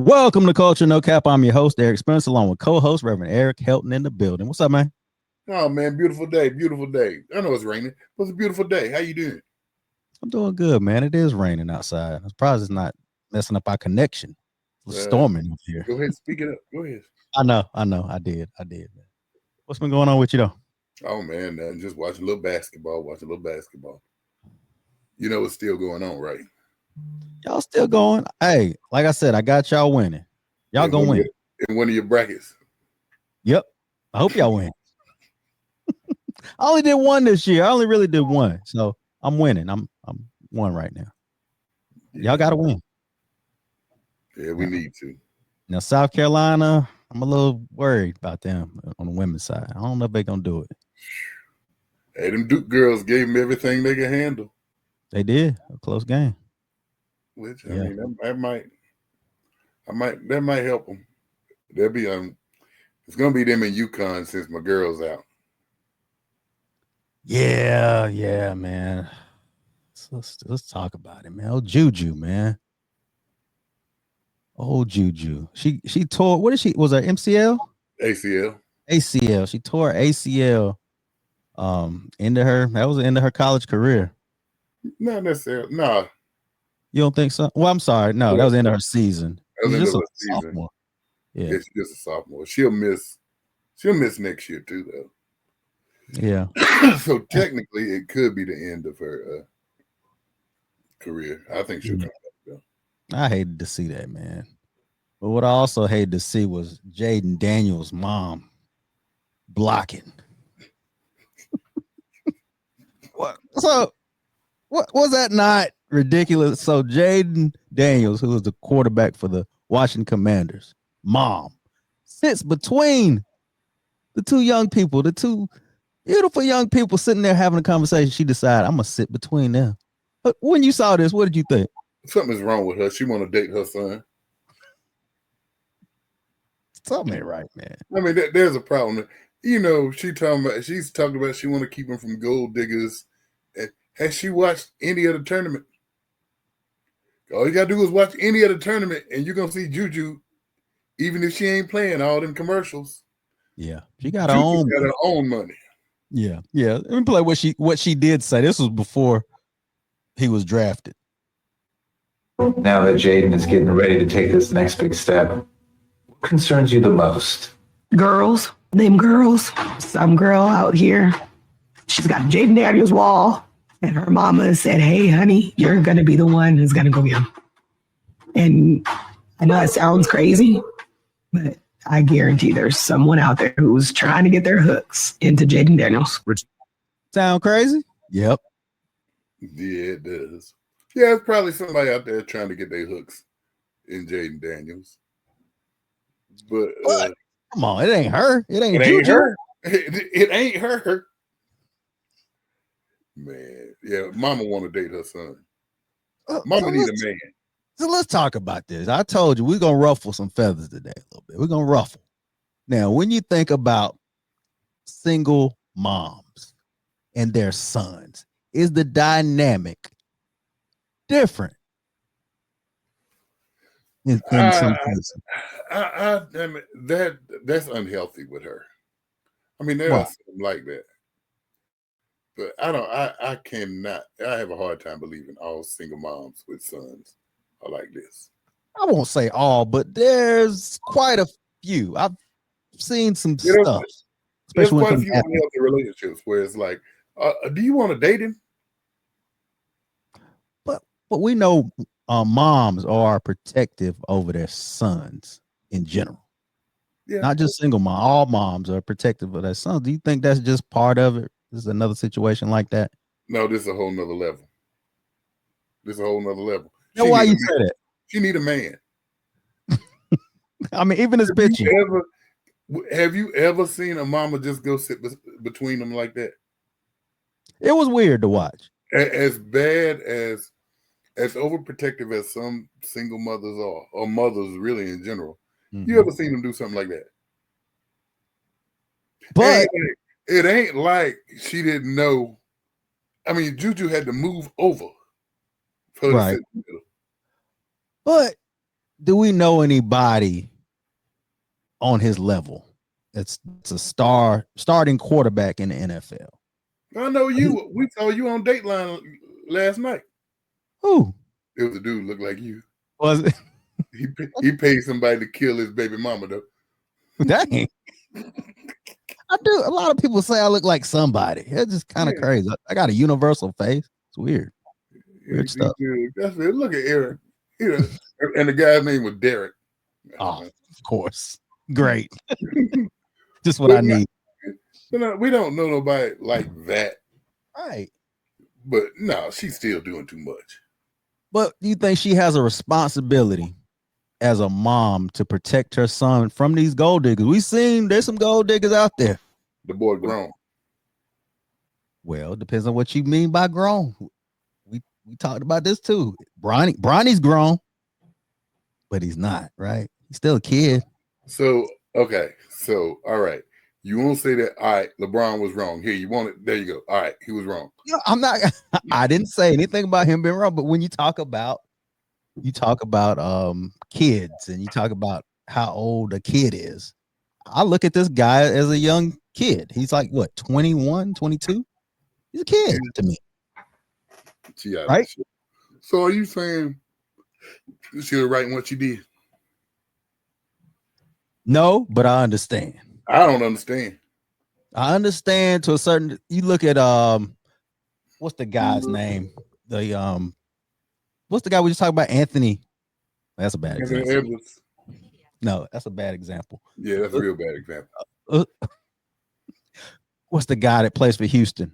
Welcome to Culture No Cap. I'm your host, Eric Spence, along with co-host Reverend Eric Helton in the building. What's up, man? Oh, man, beautiful day, beautiful day. I know it's raining, but it's a beautiful day. How you doing? I'm doing good, man. It is raining outside. I'm surprised it's not messing up our connection. It's storming up here. Go ahead, speak it up. Go ahead. I know. I did, man. What's been going on with you, though? Oh, man, just watching a little basketball, You know what's still going on, right? Y'all still going? Hey, like I said, I got y'all winning. Y'all gonna win. In one of your brackets. Yep. I hope y'all win. I only did one this year. I only really did one. So I'm winning. I'm one right now. Yeah. Y'all gotta win. Yeah, we need to. Now, South Carolina, I'm a little worried about them on the women's side. I don't know if they're gonna do it. Hey, them Duke girls gave them everything they could handle. They did. A close game. Which I mean, that might help them. They'll be it's gonna be them in UConn since my girl's out. Yeah, man. Let's talk about it, man. Oh, JUJU, man. Oh, JUJU. She tore. What did she? Was her MCL? ACL. She tore ACL. Into her. That was the end of her college career. Not necessarily. No. You don't think so? Well, I'm sorry. No, that was the end of her season. That was the end of her season. Sophomore. Yeah, she's just a sophomore. She'll miss next year too, though. Yeah. So technically, it could be the end of her career. I think she'll come back, though. I hated to see that, man. But what I also hated to see was JAYDEN Daniels' mom blocking. What? So, what was that not ridiculous? So JAYDEN Daniels, who was the quarterback for the Washington Commanders, mom sits between the two young people, the two beautiful young people sitting there having a conversation. She decided, I'm gonna sit between them. But when you saw this, what did you think? Something's wrong with her. She want to date her son. Something ain't right, man. I mean, there's a problem. You know, she's talking about she want to keep him from gold diggers. Has she watched any other tournament? All you gotta do is watch any other tournament, and you're gonna see JUJU, even if she ain't playing all them commercials. Yeah, she got her own money. Yeah. Let me play what she did say. This was before he was drafted. Now that JAYDEN is getting ready to take this next big step, what concerns you the most? Girls, them girls. Some girl out here, she's got JAYDEN Daniels' wall, and her mama said, hey, honey, you're going to be the one who's going to go get him. And I know that sounds crazy, but I guarantee there's someone out there who's trying to get their hooks into JAYDEN Daniels. Sound crazy? Yep. Yeah, it does. Yeah, it's probably somebody out there trying to get their hooks in JAYDEN Daniels. But come on, it ain't her. It ain't her. It ain't her. Man, yeah, mama want to date her son. Mama need a man. So let's talk about this. I told you we're gonna ruffle some feathers today a little bit. We're gonna ruffle. Now, when you think about single moms and their sons, is the dynamic different in some cases? I mean, that's unhealthy with her. I mean, there are something like that. But I cannot. I have a hard time believing all single moms with sons are like this. I won't say all, but there's quite a few. I've seen some stuff. There's quite a few unhealthy relationships where it's like, do you want to date him? But we know moms are protective over their sons in general. Yeah. Not just single mom. All moms are protective of their sons. Do you think that's just part of it? This is another situation like that? No, this is a whole nother level. Now, why you say that? She need a man. I mean, even this picture. Have you ever seen a mama just go sit between them like that? It was weird to watch. As bad as overprotective as some single mothers are, or mothers really in general. Mm-hmm. You ever seen them do something like that? But it ain't like she didn't know. I mean, JUJU had to move over. Right. But do we know anybody on his level? It's a starting quarterback in the NFL. I know you. We saw you on Dateline last night. Who? It was a dude looked like you. Was it? He paid somebody to kill his baby mama though. Dang. I do. A lot of people say I look like somebody. It's just kind of crazy. I got a universal face. It's weird. Weird stuff. That's it. Look at Aaron. And the guy's name was Derek. Oh, of course. Great. Just what I need. We don't know nobody like that. Right. But no, she's still doing too much. But do you think she has a responsibility as a mom to protect her son from these gold diggers? We seen there's some gold diggers out there. The boy grown. Well, it depends on what you mean by grown. We talked about this too. Bronny's grown, but he's not, right? He's still a kid. So, okay. So, all right. You won't say that, all right, LeBron was wrong. Here, you want it. There you go. All right, he was wrong. No, I'm not. I didn't say anything about him being wrong, but when you talk about kids and you talk about how old a kid is, I look at this guy as a young kid. He's like, what, 21, 22? He's a kid to me. Right? So are you saying she was right in what she did? No, but I understand. I don't understand. I understand to a certain. You look at what's the guy's name? What's the guy we just talked about? Anthony. That's a bad example. No, that's a bad example. Yeah, that's a real bad example. What's the guy that plays for Houston?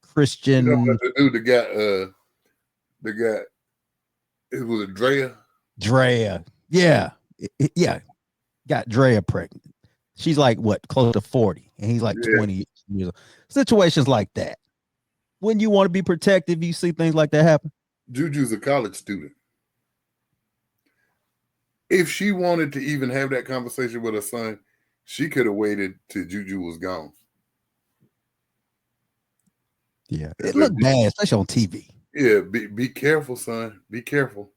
Christian. You know, the guy. It was a Drea. Drea. Yeah. Yeah. Got Drea pregnant. She's like what, close to 40, and he's like 20 years old. Situations like that. When you want to be protective, you see things like that happen. Juju's a college student. If she wanted to even have that conversation with her son, she could have waited till Juju was gone. Yeah, it looked bad, especially on TV. Yeah, be careful, son. Be careful.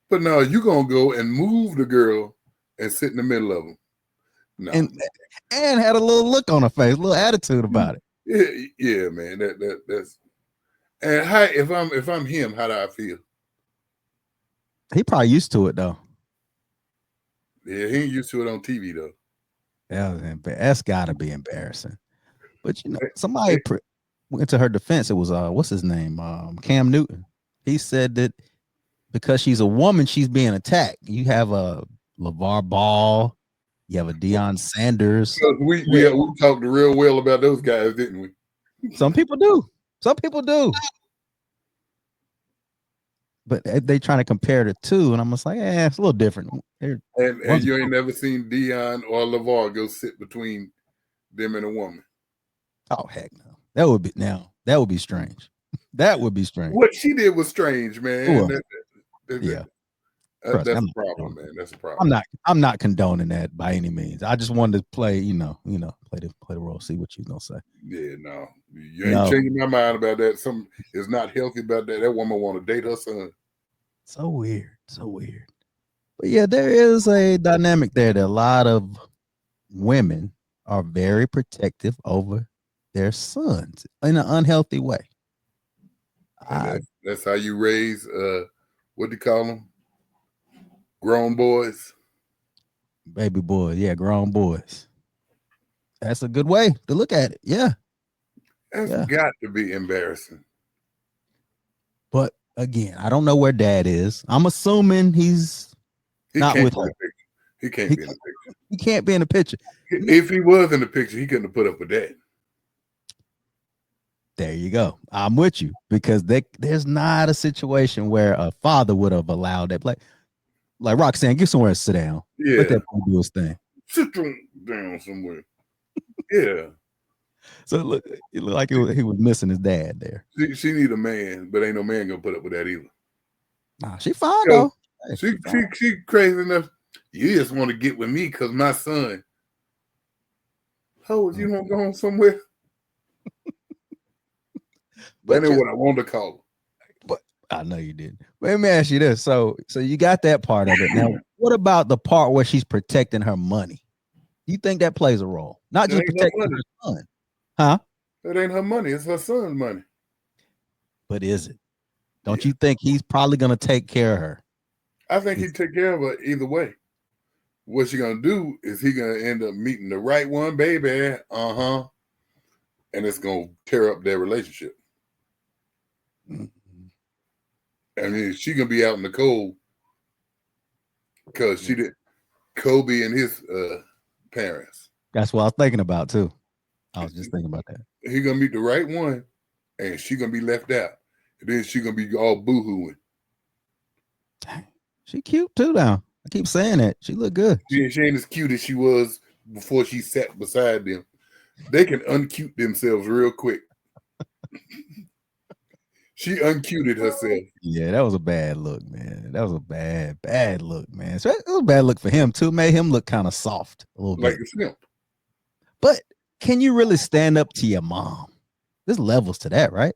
But no, you're gonna go and move the girl and sit in the middle of them. No. And had a little look on her face, a little attitude about it. Yeah, man. That's and how if I'm him, how do I feel? He probably used to it though. Yeah, he ain't used to it on TV though. Yeah, that's gotta be embarrassing. But you know, somebody went to her defense. It was what's his name? Cam Newton. He said that because she's a woman, she's being attacked. You have a LeVar Ball. You have a Deion Sanders. We talked real well about those guys, didn't we? Some people do. Some people do. But they trying to compare the two, and I'm just like, it's a little different. And you ain't never seen Deion or LeVar go sit between them and a woman. Oh heck no. That would be strange. That would be strange. What she did was strange, man. That's a problem, man. That's a problem. I'm not condoning that by any means. I just wanted to play, play the role, see what you're gonna say. Yeah, no. You ain't changing my mind about that. Something is not healthy about that. That woman want to date her son. So weird. So weird. But yeah, there is a dynamic there that a lot of women are very protective over their sons in an unhealthy way. That's how you raise what do you call them? Grown boys. Baby boys, yeah, grown boys. That's a good way to look at it. Yeah. That's got to be embarrassing. But again, I don't know where dad is. I'm assuming he's not with her. He can't be in the picture. He can't be in the picture. If he was in the picture, he couldn't have put up with that. There you go. I'm with you because there's not a situation where a father would have allowed that. Like Roxanne, get somewhere to sit down. Yeah. Let that boy do his thing. Sit down somewhere. Yeah. So it looked like he was missing his dad there. She need a man, but ain't no man gonna put up with that either. Nah, she fine though. She crazy enough. You just want to get with me because my son. How you want to go home somewhere? That ain't what I want to call him. I know you didn't. But let me ask you this. So you got that part of it. Now, what about the part where she's protecting her money? Do you think that plays a role? Not That just ain't her protecting money. her son, huh? That ain't her money. It's her son's money. But is it? Don't Yeah. you think he's probably gonna take care of her? I think he'd take care of her either way. What she gonna do is he gonna end up meeting the right one, baby. And it's gonna tear up their relationship. Mm-hmm. I mean, she gonna be out in the cold because she did Kobe and his parents. That's what I was thinking about too. I was just thinking about that. He gonna meet the right one, and she gonna be left out. And then she gonna be all boohooing. Dang. She cute too now. I keep saying that. She look good. She ain't as cute as she was before she sat beside them. They can uncute themselves real quick. She uncuted herself. Yeah, that was a bad look, man. That was a bad look, man. So it was a bad look for him too. Made him look kind of soft a little Like bit. a simp. But can you really stand up to your mom? There's levels to that, right?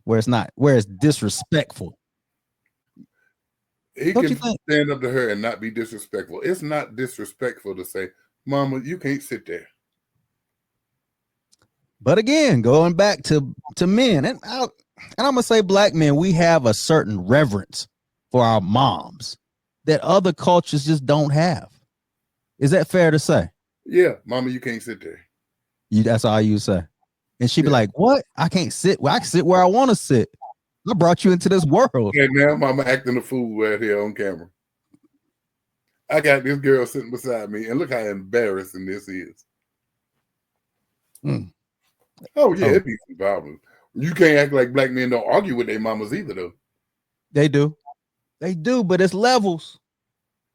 Where it's disrespectful. He Don't can you think? stand up to her and not be disrespectful. It's not disrespectful to say, Mama, you can't sit there. But again, going back to men, and I'm gonna say black men, we have a certain reverence for our moms that other cultures just don't have. Is that fair to say? Yeah, Mama, you can't sit there. That's all you say. And she'd be like, "What? I can't sit. Well, I can sit where I want to sit. I brought you into this world." And now Mama acting a fool right here on camera. I got this girl sitting beside me, and look how embarrassing this is. Mm. Oh, yeah, it be some problems. You can't act like black men don't argue with their mamas either, though. They do. They do, but it's levels.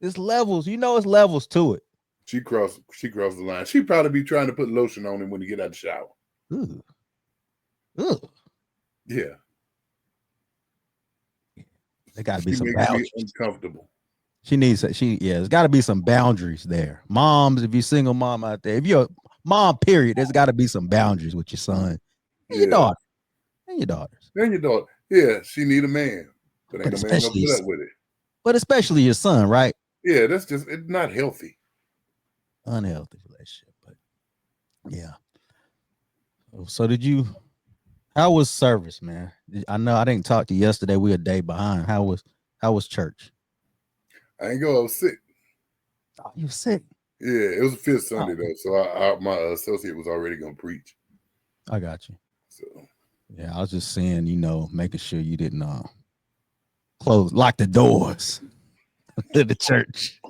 It's levels. You know, it's levels to it. She crossed the line. She'd probably be trying to put lotion on him when he get out of the shower. Ooh. Ooh. Yeah. There got to be She some makes boundaries. me uncomfortable. There's got to be some boundaries there. Moms, if you're single mom out there, if you're a mom, period, there's got to be some boundaries with your son and your daughter and your daughters. And your daughter. Yeah, she need a man. But ain't no man gonna put up with it. But especially your son, right? Yeah, that's just, it's not healthy. Unhealthy relationship, but yeah. So how was service, man? I know I didn't talk to you yesterday. We a day behind. How was church? I ain't go, I was sick. Oh, you sick? Yeah, it was the fifth Sunday though, so my associate was already gonna preach. I got you. So yeah, I was just saying, making sure you didn't lock the doors to the church.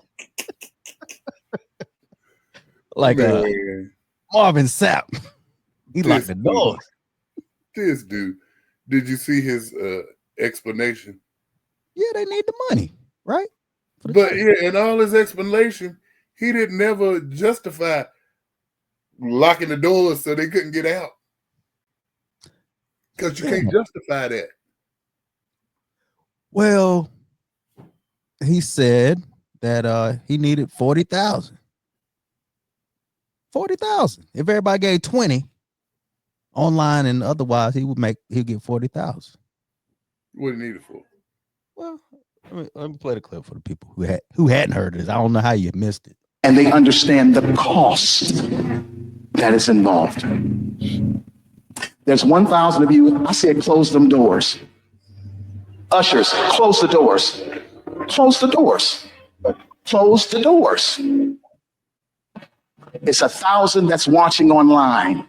Like Marvin Sapp. He locked the doors. This dude. Did you see his explanation? Yeah, they need the money, right? But yeah, in all his explanation, he didn't ever justify locking the doors so they couldn't get out. Because you can't justify that. Well, he said that he needed 40,000. 40,000. If everybody gave 20 online and otherwise, he'd get 40,000. What he needed for? Well, let me play the clip for the people who hadn't heard this. I don't know how you missed it. And they understand the cost that is involved. There's 1,000 of you. I said, close them doors. Ushers, close the doors. Close the doors. Close the doors. It's 1,000 that's watching online.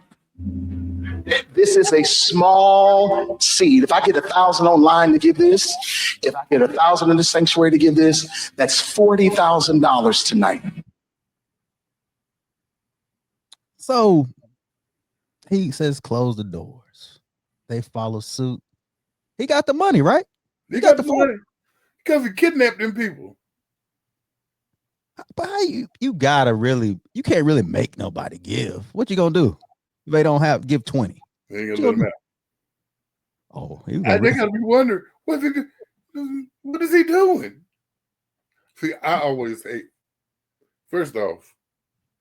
This is a small seed. If I get 1,000 online to give this, if I get 1,000 in the sanctuary to give this, that's $40,000 tonight. So he says, close the doors. They follow suit. He got the money, right? He got the money because he kidnapped them people. But how you can't really make nobody give. What you gonna do? If they don't give 20. They ain't gonna let them out. Oh, they gotta be wondering, what is he doing? See, I always say, first off,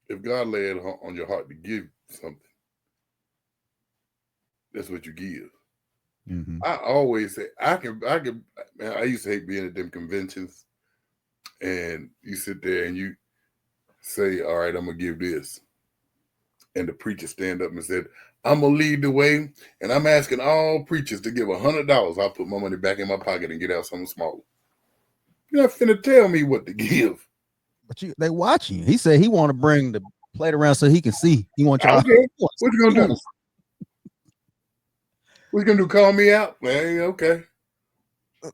if God laid it on your heart to give something, that's what you give. Mhm. I always say I can. Man, I used to hate being at them conventions, and you sit there and you say, "All right, I'm gonna give this," and the preacher stand up and said, "I'm gonna lead the way, and I'm asking all preachers to give $100. I'll put my money back in my pocket and get out something smaller. You're not finna tell me what to give. But they watching you. He said he want to bring the plate around so he can see. He want y'all. Okay, what you gonna do? What you gonna do? Call me out? Man, okay.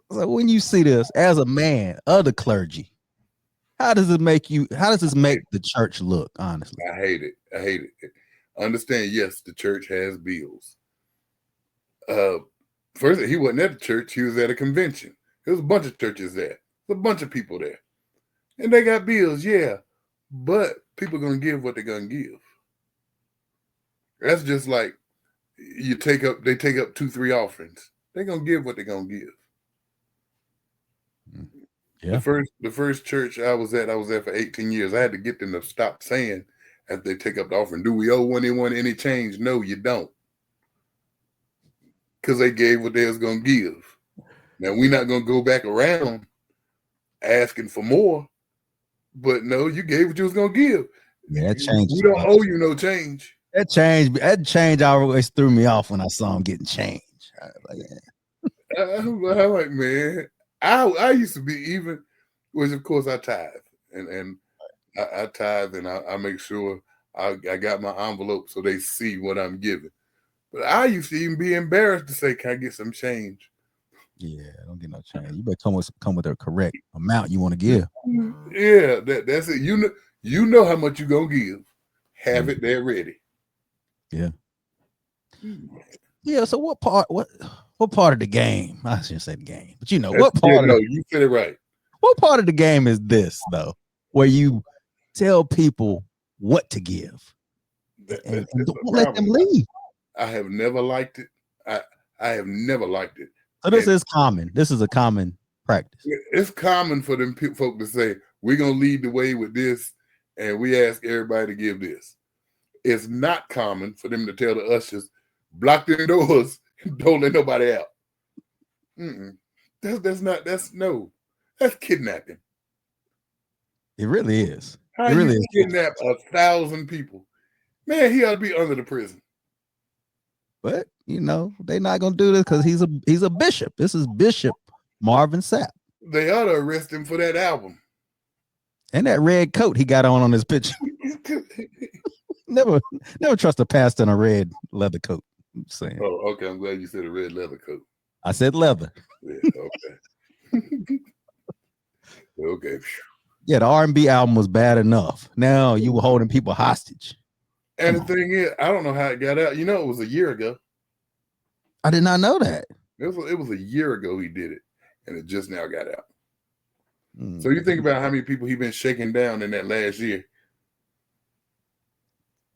So when you see this as a man of the clergy, how does it make you? How does this make the church look? Honestly, I hate it. I hate it. Understand? Yes, the church has bills. First, he wasn't at the church. He was at a convention. There was a bunch of churches there. There's a bunch of people there, and they got bills. Yeah, but people gonna give what they're gonna give. That's just like you take up. They take up 2-3 offerings. They're gonna give what they're gonna give. yeah. The first church I was there for 18 years. I had to get them to stop saying after they take up the offering, "Do we owe anyone any change?" No, you don't. Because they gave what they was going to give. Now, we're not going to go back around asking for more. But no, you gave what you was going to give. Yeah, that changed. We don't owe you no change. That change always threw me off when I saw him getting change. I was like, yeah. I'm like, man, I used to be even, which of course I tithe. And I tithe and I make sure I got my envelope so they see what I'm giving. But I used to even be embarrassed to say, "Can I get some change?" Yeah, don't get no change. You better come with the correct amount you want to give. Yeah, that's it. You know how much you're gonna give. Have it there ready. Yeah. Yeah. So what part of the game? I shouldn't say the game, but what part you said it right. What part of the game is this though, where you tell people what to give and don't let them leave? I have never liked it. I have never liked it. So this is common. This is a common practice. It's common for them folk to say, "We're gonna lead the way with this, and we ask everybody to give this." It's not common for them to tell the ushers, "Block their doors, don't let nobody out." That's kidnapping. It really is. How it really you is. kidnap 1,000 people? Man, he ought to be under the prison. But they're not gonna do this because he's a bishop. This is Bishop Marvin Sapp. They ought to arrest him for that album. And that red coat he got on his picture. Never trust a pastor in a red leather coat. I'm saying. Oh, okay. I'm glad you said a red leather coat. I said leather. Yeah, okay. Okay. Yeah, the R&B album was bad enough. Now you were holding people hostage. And the thing is, I don't know how it got out. It was a year ago. I did not know that. It was a year ago he did it, and it just now got out. So you think about how many people he's been shaking down in that last year.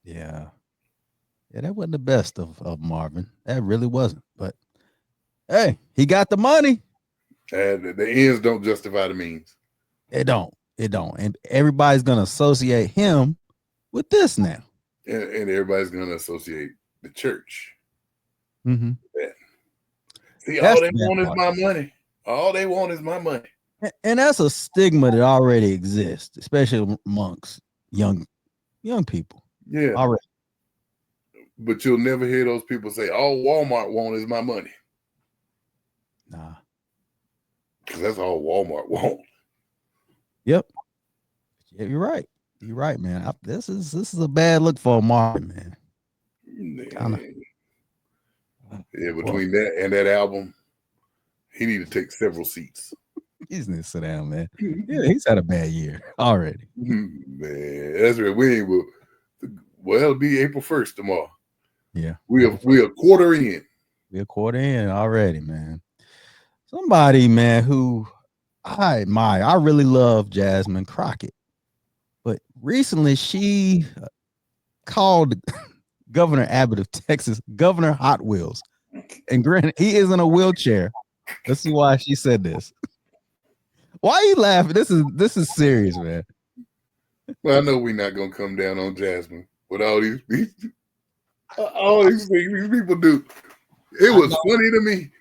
Yeah, that wasn't the best of Marvin. That really wasn't. But hey, he got the money. And the ends don't justify the means. It don't. And everybody's gonna associate him with this now. And everybody's gonna associate the church. Mm-hmm. See, all they want is my money. All they want is my money. And that's a stigma that already exists, especially amongst young people. Yeah. Already. But you'll never hear those people say, "All Walmart want is my money." Nah. Because that's all Walmart want. Yep. Yeah, you're right. You're right, man. This is a bad look for Marvin, man. Yeah, between that and that album, he need to take several seats. He just need to sit down, man. Yeah, he's had a bad year already. Man, that's right. It'll be April 1st tomorrow. Yeah. We're a quarter in. We're a quarter in already, man. Somebody, man, who I admire. I really love Jasmine Crockett. But recently she called Governor Abbott of Texas Governor Hot Wheels. And granted, he is in a wheelchair. Let's see why she said this. Why are you laughing? This is serious, man. Well, I know we're not gonna come down on Jasmine with all these things these people do. It was funny to me.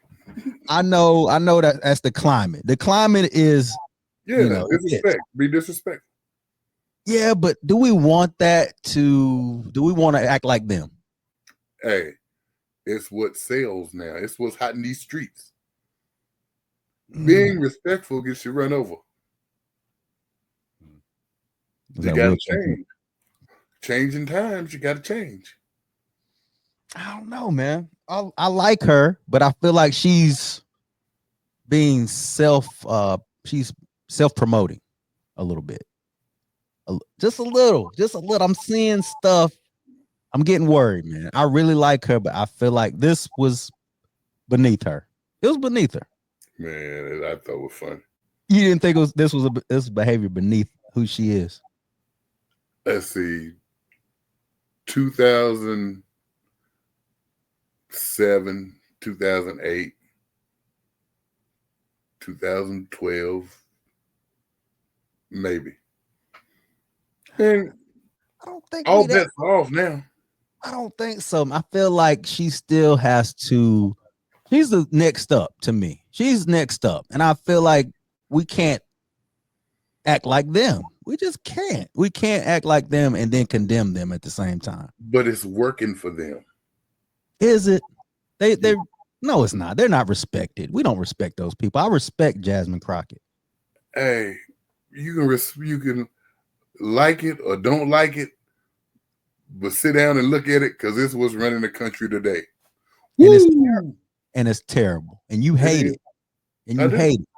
I know that's the climate. The climate is, Yeah, you know, disrespect. Be disrespectful. yeah, but do we want to act like them? Hey, it's what sells now. It's what's hot in these streets. Being respectful gets you run over. You got to change. Changing times, you got to change. I don't know, man. I like her, but I feel like she's being she's self-promoting a little bit. Just a little. I'm seeing stuff. I'm getting worried, man. I really like her, but I feel like this was beneath her. It was beneath her. Man, I thought it was funny. You didn't think this was behavior beneath who she is? Let's see. 2007, 2008, 2012, maybe. And I don't think all bets are off now. I don't think so. I feel like she still has to. She's the next up to me. She's next up, and I feel like we can't act like them. We just can't. We can't act like them and then condemn them at the same time. But it's working for them. Is it? They no, it's not. They're not respected. We don't respect those people. I respect Jasmine Crockett. Hey, you can like it or don't like it, but sit down and look at it because this was running the country today. And it's terrible. And you hate it. And you hate it.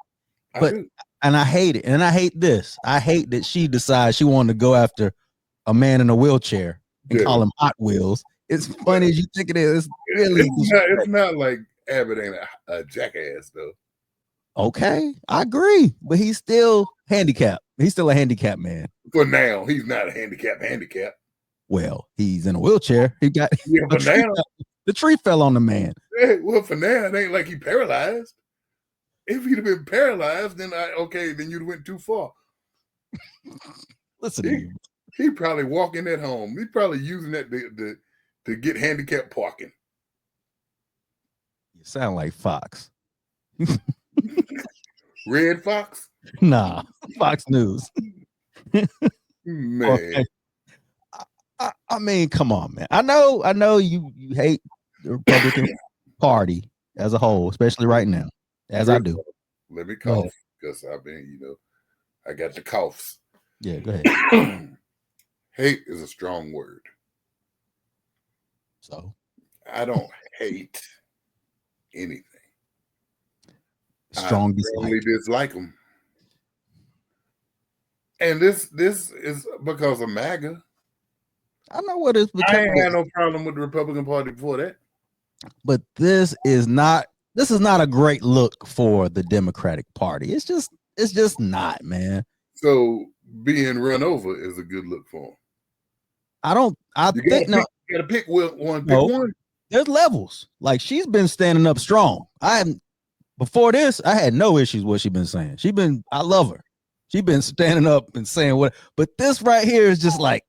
But and I hate it. And I hate this. I hate that she decides she wanted to go after a man in a wheelchair and call him Hot Wheels. It's funny as you think it is. It's not like Abbott ain't a jackass though. Okay, I agree, but he's still handicapped. He's still a handicapped man. For now, he's not a handicap. Well, he's in a wheelchair. He got but now the tree fell on the man. Well, for now, it ain't like he paralyzed. If he'd have been paralyzed, then then you'd went too far. Listen, he probably walking at home. He's probably using that to get handicap parking. You sound like Fox. Red Fox? Nah, Fox News. Man. Okay. I mean, come on, man. I know you hate the Republican Party as a whole, especially right now, as I do. Let me cough because I've been, I got the coughs. Yeah, go ahead. Hate is a strong word. So I don't hate anything. Strong dislike. I only dislike them. And this is because of MAGA. I know what it is. I ain't had no problem with the Republican Party before that. But this is not a great look for the Democratic Party. It's just not, man. So being run over is a good look for them. You gotta pick one. There's levels. Like, she's been standing up strong. Before this, I had no issues with what she's been saying. I love her. She's been standing up and saying what, but this right here is just like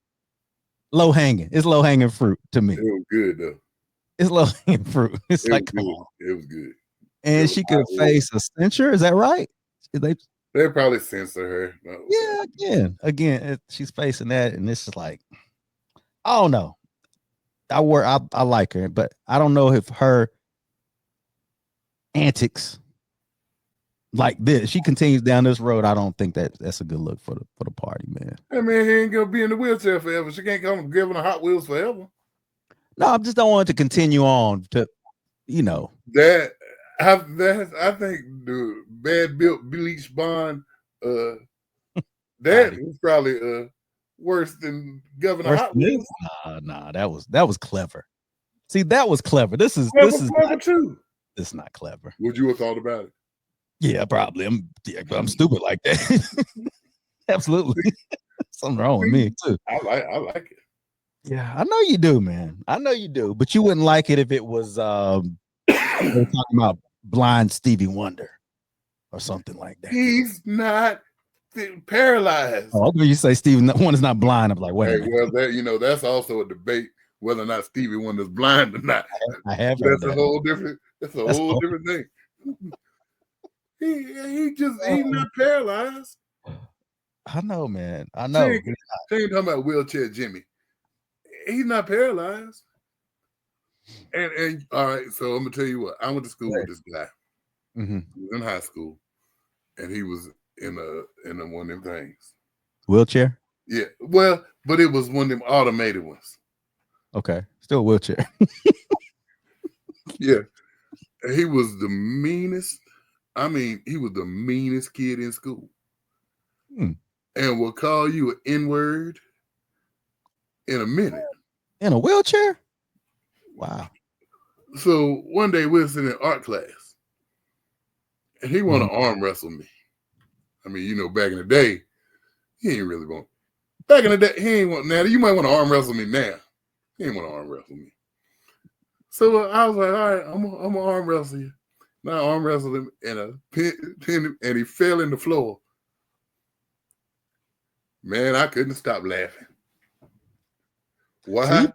low hanging. It's low hanging fruit to me. It was good though. It's low hanging fruit. It's like, come on. It was good. And she could face a censure. Is that right? They probably censor her. No. Yeah, again, she's facing that, and it's just like, I don't know. I like her, but I don't know if her antics like this, she continues down this road. I don't think that's a good look for the party, man. I mean, he ain't gonna be in the wheelchair forever. She can't come giving her Hot Wheels forever. No, I just don't want it to continue on to, That I think the bad built bleach bond, that was probably worse than Governor Hot Wheels. Nah, that was clever. See, that was clever. This is clever too. This is not clever. Would you have thought about it? Yeah, probably. I'm stupid like that. Absolutely. Something wrong with me too. I like it. Yeah, I know you do, man. I know you do, but you wouldn't like it if it was we're talking about blind Stevie Wonder or something like that. He's not paralyzed. Oh, okay. You say Stevie Wonder's not blind. I'm like, wait. Well, that's also a debate whether or not Stevie Wonder's blind or not. I have heard That's a that. whole different. That's a whole different thing. He's not paralyzed. I know, man. I know. She ain't talking about wheelchair Jimmy. He's not paralyzed. And all right, so I'm gonna tell you what. I went to school with this guy. Mm-hmm. He was in high school, and he was in one of them things. Wheelchair? Yeah. Well, but it was one of them automated ones. Okay. Still wheelchair. Yeah. And he was the meanest. I mean, he was the meanest kid in school. And will call you an N-word in a minute. In a wheelchair? Wow. So one day we were sitting in art class, and he wanted to arm wrestle me. I mean, you know, back in the day, he ain't really want. Back in the day, he ain't want. Now you might want to arm wrestle me now. He ain't want to arm wrestle me. So I was like, all right, I'm gonna arm wrestle you. And I arm wrestled him and a pin him, and he fell in the floor. Man, I couldn't stop laughing. Why?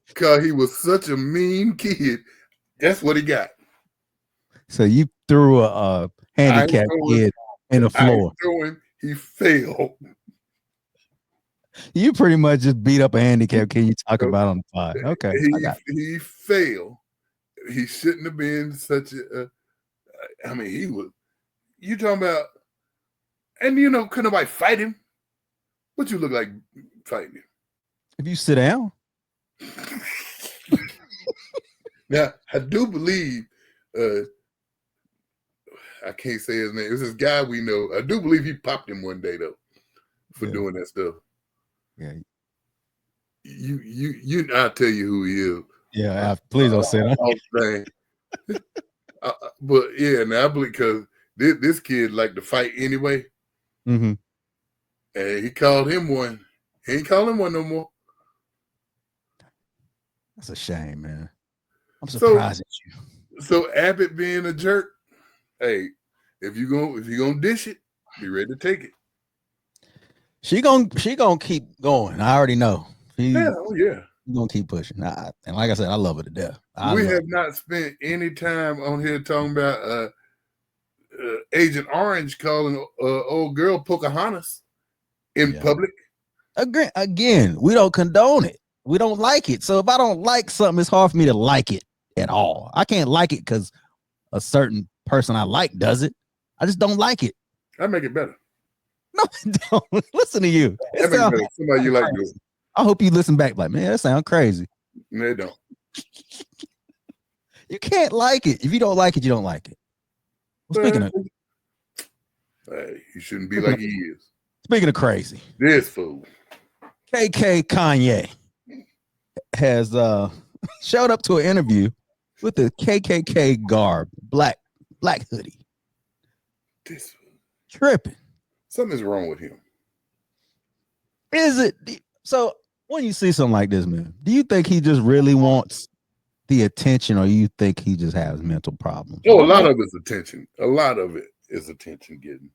Because he was such a mean kid. That's what he got. So you threw a handicapped kid in the floor. He fell. You pretty much just beat up a handicapped kid you talk about on the pod. Okay. He fell. He shouldn't have been such a. I mean, he was. You talking about? And you know, couldn't nobody fight him? What you look like fighting him? If you sit down. Now I do believe. I can't say his name. It's this guy we know. I do believe he popped him one day though for doing that stuff. Yeah. You. I'll tell you who he is. Yeah, please don't say that. But yeah, now I believe because this kid liked to fight anyway. Mm-hmm. And he called him one. He ain't calling him one no more. That's a shame, man. I'm surprised at you. So Abbott being a jerk, hey, if you gonna dish it, be ready to take it. She gonna keep going. I already know. She's gonna keep pushing. And like I said, I love her to death. We have not spent any time on here talking about Agent Orange calling old girl Pocahontas in public. Again, we don't condone it. We don't like it. So if I don't like something, it's hard for me to like it at all. I can't like it because a certain person I like does it. I just don't like it. I make it better. No, don't listen to you. Somebody you like doing. I hope you listen back like, man, that sounds crazy. They don't. You can't like it. If you don't like it, you don't like it. Well, speaking of, hey, you shouldn't be like he is. Speaking of crazy, this fool, KANYE has showed up to an interview with the KKK garb, black hoodie. This fool. Tripping. Something's wrong with him. Is it? So when you see something like this, man, do you think he just really wants the attention, or you think he just has mental problems? Oh, a lot of it's attention. A lot of it is attention getting.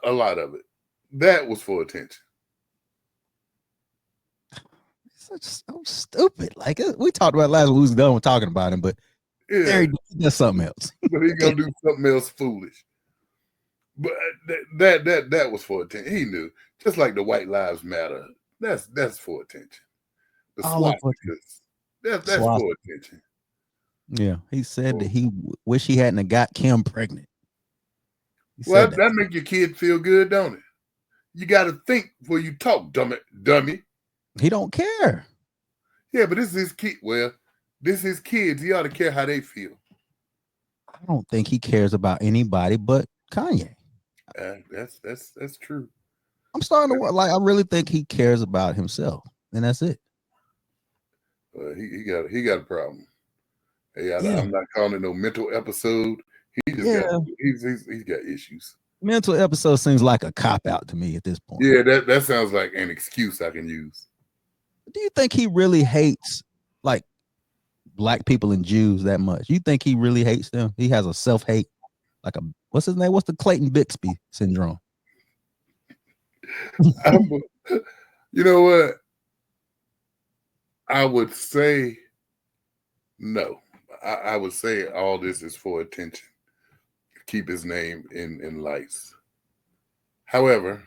A lot of it. That was for attention. It's so stupid. Like we talked about last week, we was done with talking about him, but there he does something else. But he's gonna do something else foolish. But that was for attention. He knew, just like the White Lives Matter. That's for attention. The swastikas. That's for attention. Yeah, he said that he wish he hadn't got Kim pregnant. Well, that make your kid feel good, don't it? You got to think before you talk, dummy. He don't care. Yeah, but this is his kid. Well, this is his kids. He ought to care how they feel. I don't think he cares about anybody but Kanye. That's true. I'm starting to like. I really think he cares about himself, and that's it. He got a problem. Hey, I'm not calling it no mental episode. He just he's got issues. Mental episode seems like a cop out to me at this point. Yeah, that sounds like an excuse I can use. Do you think he really hates like black people and Jews that much? You think he really hates them? He has a self-hate, like what's his name? What's the Clayton Bixby syndrome? You know what? I would say no. I would say all this is for attention. Keep his name in lights. However,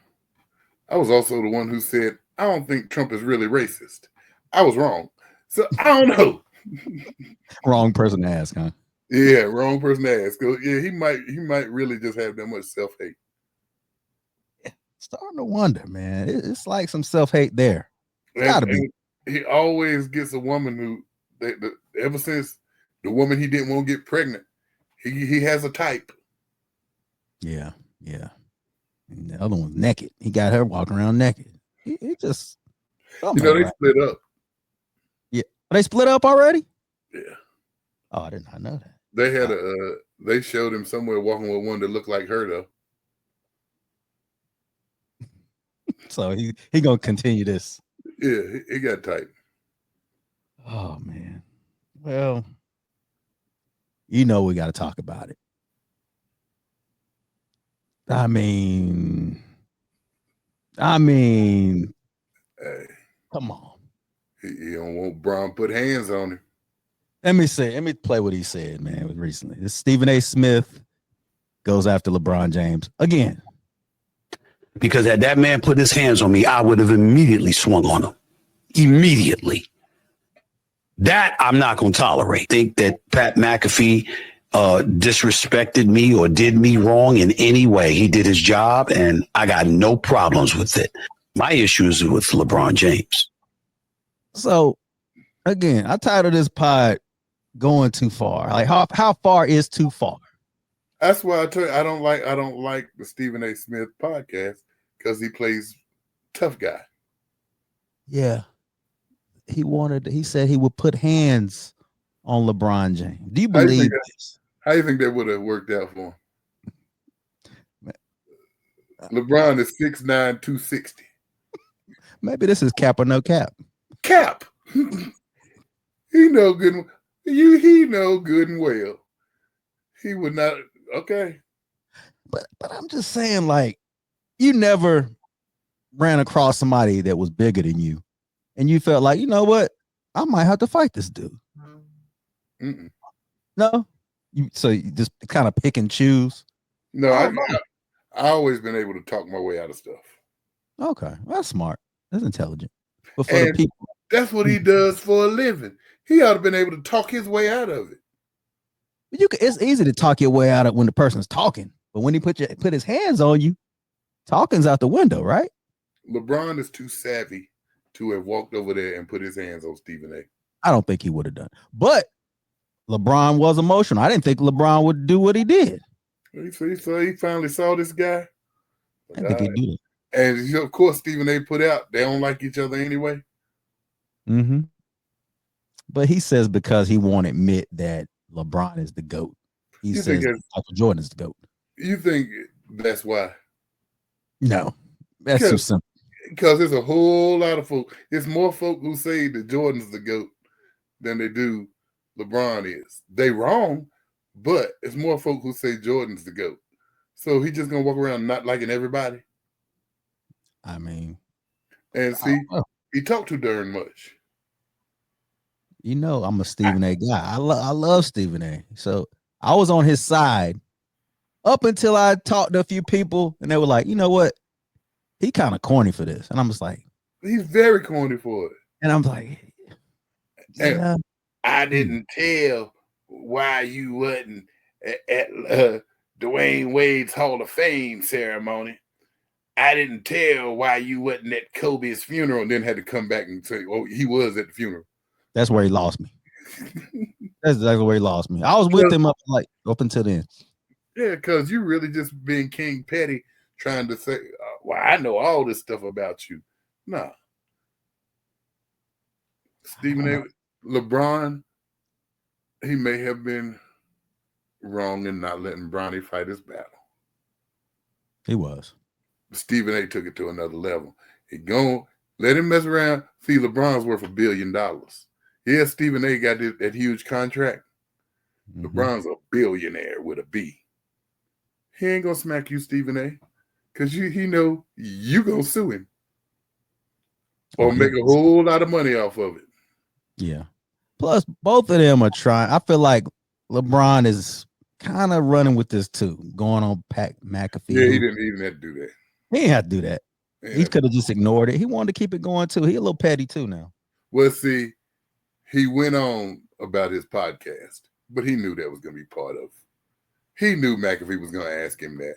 I was also the one who said, I don't think Trump is really racist. I was wrong. So I don't know. Wrong person to ask, huh? Yeah, wrong person to ask. Yeah, he might really just have that much self-hate. Starting to wonder, man. It's like some self-hate there. Gotta be. He always gets a woman who, ever since the woman he didn't want to get pregnant, he has a type. Yeah. And the other one's naked. He got her walking around naked. He just, they split up. Yeah, they split up already. Yeah. Oh, I did not know that. They had they showed him somewhere walking with one that looked like her though. So he gonna continue this. Yeah, he got tight. Oh man. Well, we got to talk about it. I mean, hey, come on. He don't want Braun put hands on him. Let me play what he said, man, recently. This Stephen A. Smith goes after LeBron James again. Because had that man put his hands on me, I would have immediately swung on him. Immediately. That I'm not going to tolerate. Think that Pat McAfee disrespected me or did me wrong in any way. He did his job, and I got no problems with it. My issue is with LeBron James. So, again, I titled this pod "Going Too Far." Like, how far is too far? That's why I tell you, I don't like the Stephen A. Smith podcast because he plays tough guy. Yeah. He said he would put hands on LeBron James. Do you believe this? How do you think that would have worked out for him? LeBron is 6'9", 260. Maybe this is cap or no cap. Cap. He know good. He know good and well. He would not. Okay. But I'm just saying, like, you never ran across somebody that was bigger than you, and you felt like, you know what, I might have to fight this dude. Mm-mm. No, so you just kind of pick and choose. No, I always been able to talk my way out of stuff. Okay, well, that's smart. That's intelligent. But for the people, that's what he does for a living. He ought to been able to talk his way out of it. It's easy to talk your way out of when the person's talking, but when he put his hands on you, talking's out the window, right? LeBron is too savvy to have walked over there and put his hands on Stephen A. I don't think he would have done, but LeBron was emotional. I didn't think LeBron would do what he did. He finally saw this guy. I think he did. And of course, Stephen A. put out they don't like each other anyway. Mm-hmm. But he says because he won't admit that LeBron is the GOAT. He says Michael Jordan is the GOAT. You think that's why? No, that's too simple. Because there's a whole lot of folk. There's more folk who say that Jordan's the GOAT than they do LeBron is. They wrong, but it's more folk who say Jordan's the GOAT. So he just gonna walk around not liking everybody. I mean, and see, he talked too darn much. You know, I'm a Stephen A. guy. I love Stephen A. So I was on his side up until I talked to a few people, and they were like, you know what? He kind of corny for this, and I'm just like, he's very corny for it. And I'm like, yeah. And I didn't tell why you wasn't at Dwayne Wade's Hall of Fame ceremony. I didn't tell why you wasn't at Kobe's funeral, and then had to come back and say, "Oh, he was at the funeral." That's where he lost me. That's exactly where he lost me. I was with him up until then. Yeah, because you really just being King Petty, trying to say, "Well, I know all this stuff about you." Nah. Stephen A. LeBron, he may have been wrong in not letting Bronny fight his battle. He was. Stephen A. took it to another level. He gonna let him mess around. See, LeBron's worth $1 billion. Yeah, Stephen A. got that huge contract. Mm-hmm. LeBron's a billionaire with a B. He ain't gonna smack you, Stephen A. Because he know you gonna sue him or make a whole lot of money off of it. Yeah. Plus, both of them are trying. I feel like LeBron is kind of running with this too, going on Pat McAfee. Yeah, he didn't have to do that. He didn't have to do that. He could have just ignored it. He wanted to keep it going too. He a little petty too now. Well, see, he went on about his podcast, but he knew that was going to be part of. He knew McAfee was going to ask him that.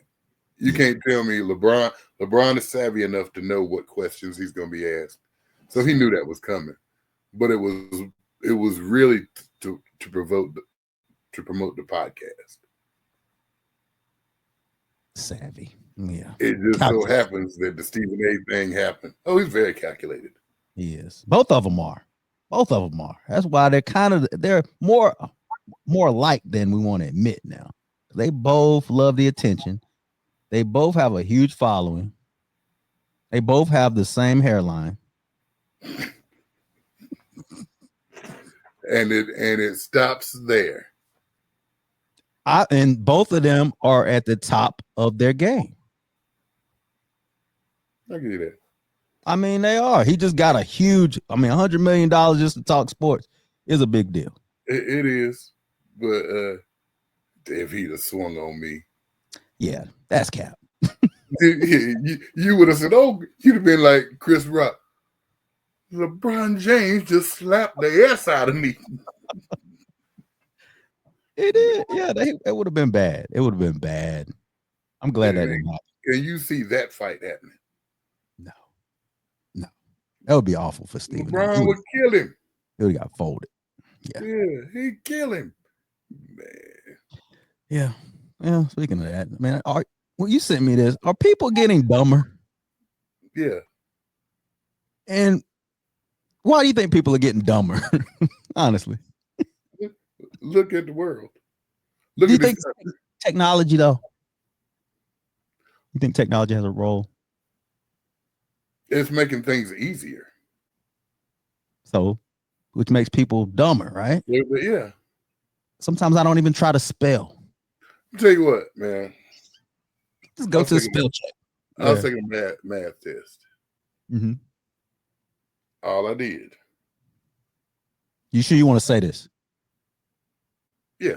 You can't tell me LeBron is savvy enough to know what questions he's going to be asked. So he knew that was coming. But it was really to promote the podcast. Savvy. Yeah. It just so happens that the Stephen A thing happened. Oh, he's very calculated. He is. Both of them are. That's why they're more alike than we want to admit now. They both love the attention. They both have a huge following. They both have the same hairline. And it stops there. And both of them are at the top of their game. I get that. I mean, they are. He just got $100 million just to talk sports is a big deal. It is. But if he'd have swung on me. Yeah, that's cap. You would have said, oh, you'd have been like Chris Rock. LeBron James just slapped the ass out of me. It did. Yeah, it would have been bad. It would have been bad. I'm glad that didn't happen. Can you see that fight happening? No. That would be awful for Stephen. LeBron would kill him. He would have got folded. Yeah, he'd kill him. Man. Yeah. Speaking of that, man, you sent me this. Are people getting dumber? Yeah. And why do you think people are getting dumber? Honestly. Look at the world. Do you think technology, though? You think technology has a role? It's making things easier. So, which makes people dumber, right? Yeah. Sometimes I don't even try to spell. I'll tell you what, man. Just go to the spell check. I was taking a math test. Mm-hmm. All I did. You sure you want to say this? Yeah.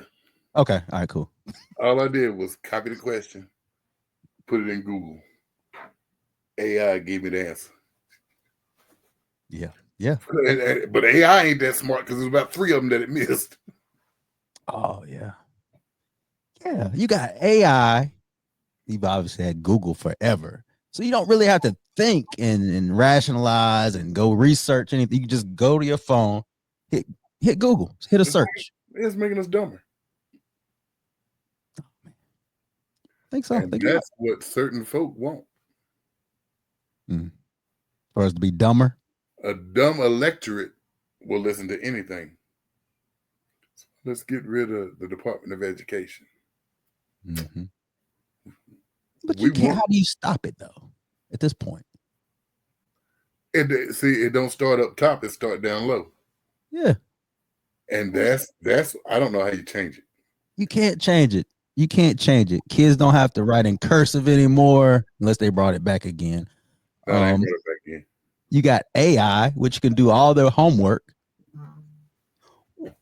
Okay. All right, cool. All I did was copy the question, put it in Google. AI gave me the answer. Yeah. But AI ain't that smart because there's about 3 of them that it missed. Oh, yeah. Yeah. You got AI. You've obviously had Google forever. So you don't really have to think and rationalize and go research anything. You can just go to your phone, hit Google, hit a search. It's making us dumber. Oh, man. Think so. And that's what certain folk want. For us to be dumber. A dumb electorate will listen to anything. So let's get rid of the Department of Education. Mm-hmm. But you can't. How do you stop it though? At this point, it don't start up top; it start down low. Yeah, and that's I don't know how you change it. You can't change it. Kids don't have to write in cursive anymore unless they brought it back again. You got AI, which can do all their homework.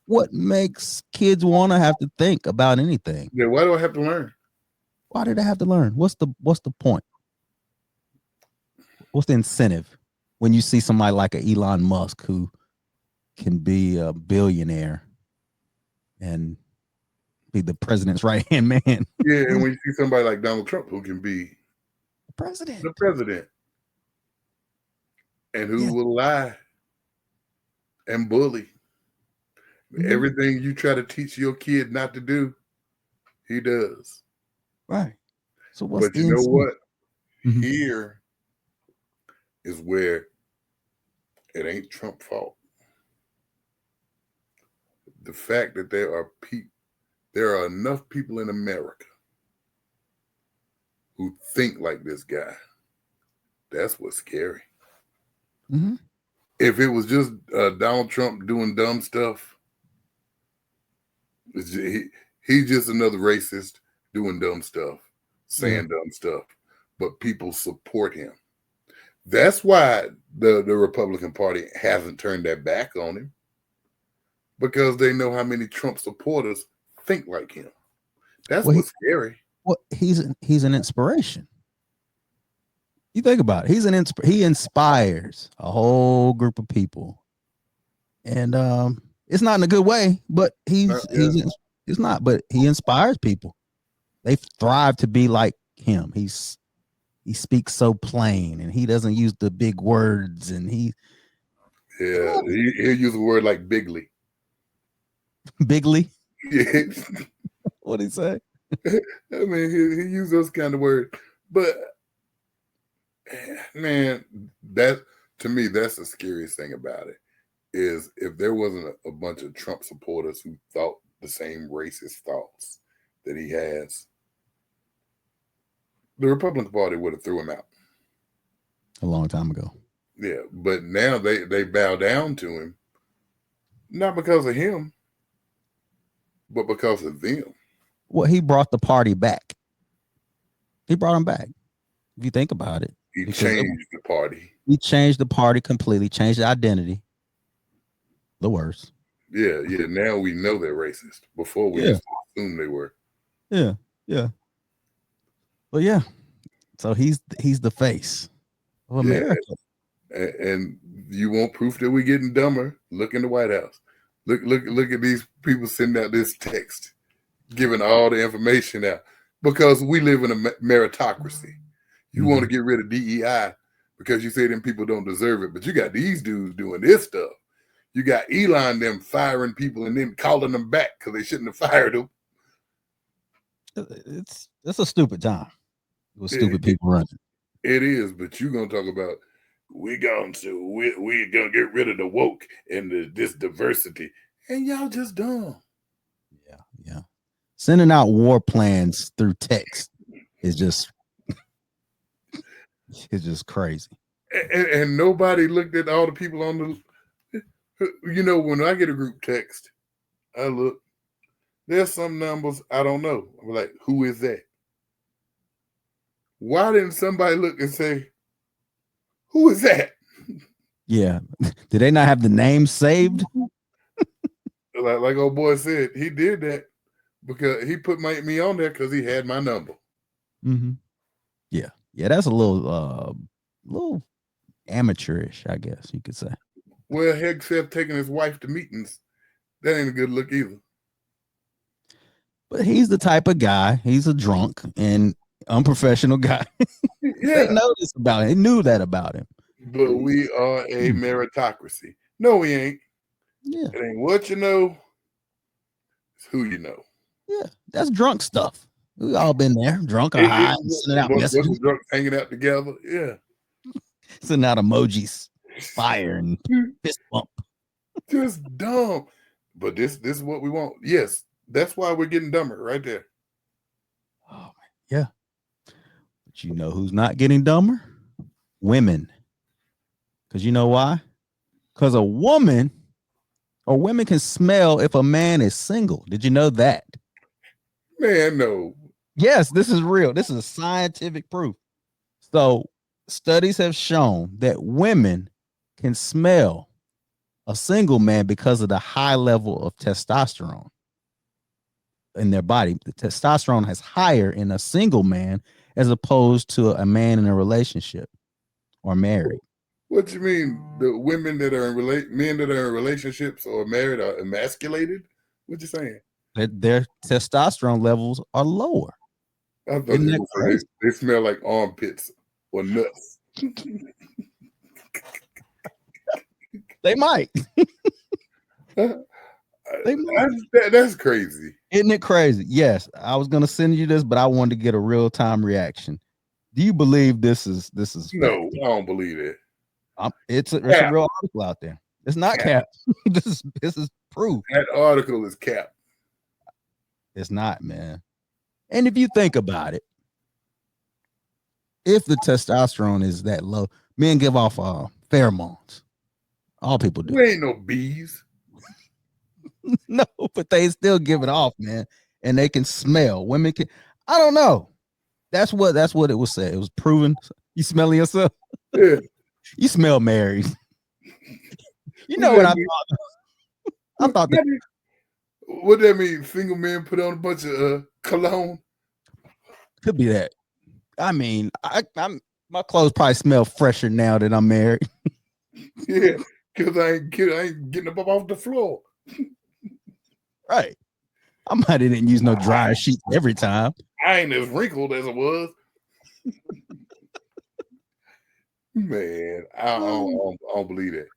What makes kids want to have to think about anything? Yeah, why do I have to learn? Why did I have to learn? What's the point? What's the incentive when you see somebody like a Elon Musk who can be a billionaire and be the president's right-hand man? Yeah, and when you see somebody like Donald Trump who can be the president, and who will lie and bully. Everything you try to teach your kid not to do, he does. Right. So but you know what? Here is where it ain't Trump's fault. The fact that there are enough people in America who think like this guy. That's what's scary. Mm-hmm. If it was just Donald Trump doing dumb stuff, he's just another racist doing dumb stuff, saying dumb stuff, but people support him. That's why the Republican Party hasn't turned their back on him. because they know how many Trump supporters think like him. That's Well, what's scary. Well, he's an inspiration. You think about it. He inspires a whole group of people, and it's not in a good way, but it's not. But he inspires people. They thrive to be like him. He speaks so plain, and he doesn't use the big words, and he'll use a word like bigly. Bigly. Yeah. What'd he say? I mean, he used those kind of words, but man, that to me, that's the scariest thing about it. Is if there wasn't a bunch of Trump supporters who thought the same racist thoughts that he has, the Republican Party would have threw him out A long time ago. Yeah, but now they bow down to him, not because of him, but because of them. Well, he brought the party back. He brought him back. If you think about it, He changed the party. He changed the party completely, changed the identity. The worst. Yeah. Now we know they're racist. Before we used to assume they were. Yeah. Well, yeah. So he's the face of America. And you want proof that we're getting dumber? Look in the White House. Look at these people sending out this text, giving all the information out, because we live in a meritocracy. You want to get rid of DEI because you say them people don't deserve it, but you got these dudes doing this stuff. You got Elon them firing people and then calling them back because they shouldn't have fired them. It's a stupid time with stupid people running. It is, but you're gonna talk about we're gonna get rid of the woke and this diversity, and y'all just dumb. Yeah. Sending out war plans through text is just it's just crazy. And nobody looked at all the people on the. When I get a group text, I look. There's some numbers I don't know. I'm like, who is that? Why didn't somebody look and say, who is that? Yeah. Did they not have the name saved? Like old boy said, he did that because he put me on there because he had my number. Mm-hmm. Yeah. That's a little amateurish, I guess you could say. Well, heck, except taking his wife to meetings, that ain't a good look either. But he's the type of guy. He's a drunk and unprofessional guy. They noticed about him. They knew that about him. But we are a meritocracy. No, we ain't. Yeah. It ain't what you know. It's who you know. Yeah. That's drunk stuff. We all been there. Drunk or high. Sending out messages. Drunk hanging out together. Yeah. Sending out emojis. Fire and fist bump. Just dumb. But this is what we want. Yes. That's why we're getting dumber right there. Oh, man. Yeah. But you know who's not getting dumber? Women. Because you know why? Because women can smell if a man is single. Did you know that? Man, no. Yes, this is real. This is scientific proof. So studies have shown that women can smell a single man because of the high level of testosterone in their body. The testosterone is higher in a single man as opposed to a man in a relationship or married. What you mean? The women that are men that are in relationships or married are emasculated? What you saying? That their testosterone levels are lower. I thought they smell like armpits or nuts. They might. That's crazy. Isn't it crazy? Yes, I was gonna send you this, but I wanted to get a real-time reaction. Do you believe this is No, I don't believe it. It's a real article out there. It's not cap. This is proof. That article is cap. It's not, man. And if you think about it, if the testosterone is that low, men give off pheromones. All people do. We ain't no bees. No, but they still give it off, man. And they can smell. Women can. I don't know. That's what it was said. It was proven. You smelling yourself? Yeah. You smell married. You know what I thought? I thought that What that mean? Single men put on a bunch of cologne. could be that. I mean, I'm my clothes probably smell fresher now that I'm married. Yeah, because I ain't getting up off the floor. Right. I might have didn't use no dryer sheets every time. I ain't as wrinkled as it was. Man, I don't believe that.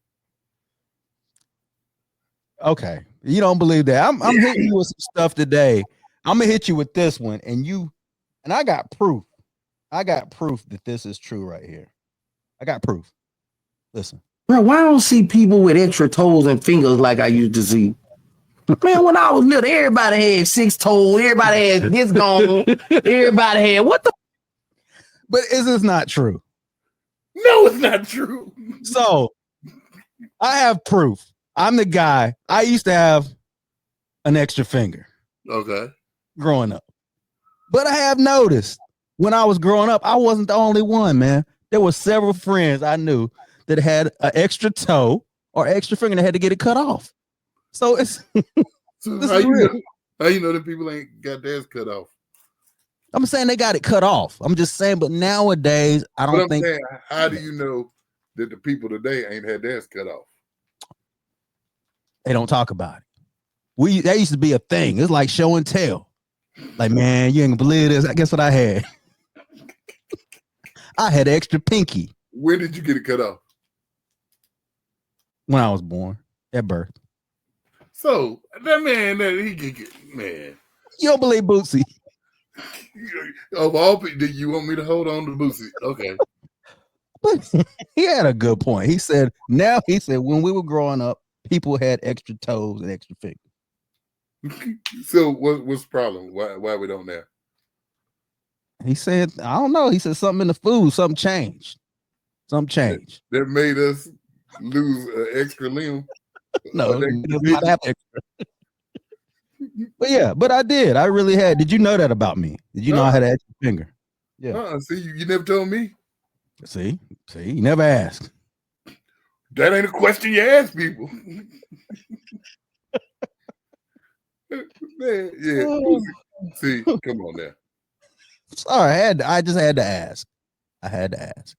Okay. You don't believe that. I'm hitting you with some stuff today. I'm gonna hit you with this one, and I got proof. I got proof that this is true right here. I got proof. Listen. Bro, why I don't see people with extra toes and fingers like I used to see? Man, when I was little, everybody had 6 toes, everybody had this gone, everybody had what the. But is this not true? No, it's not true. So I have proof. I'm the guy. I used to have an extra finger Okay. growing up. But I have noticed when I was growing up, I wasn't the only one, man. There were several friends I knew that had an extra toe or extra finger that had to get it cut off. So it's So this how is real. you know that people ain't got theirs cut off? I'm saying they got it cut off. I'm just saying, but nowadays I But don't I'm think saying, how do you know that the people today ain't had theirs cut off? they don't talk about it. That used to be a thing. It's like show and tell. Like, man, you ain't gonna believe this. I guess what I had. I had extra pinky When did you get it cut off? when I was born at birth. So that man, he could get, man. You don't believe Bootsy? Of all people, you want me to hold on to Boosie? Okay. But he had a good point. He said when we were growing up, people had extra toes and extra fingers. So what's the problem? Why we don't now? He said, I don't know. He said something in the food, something changed. Something changed. That made us lose an extra limb. No, it does not have extra. But yeah, but I did. I really had. Did you know that about me? Did you know I had an extra finger? Yeah. See, you never told me. See, you never asked. That ain't a question you ask people. Man, yeah. See, come on now. Sorry, I just had to ask. I had to ask.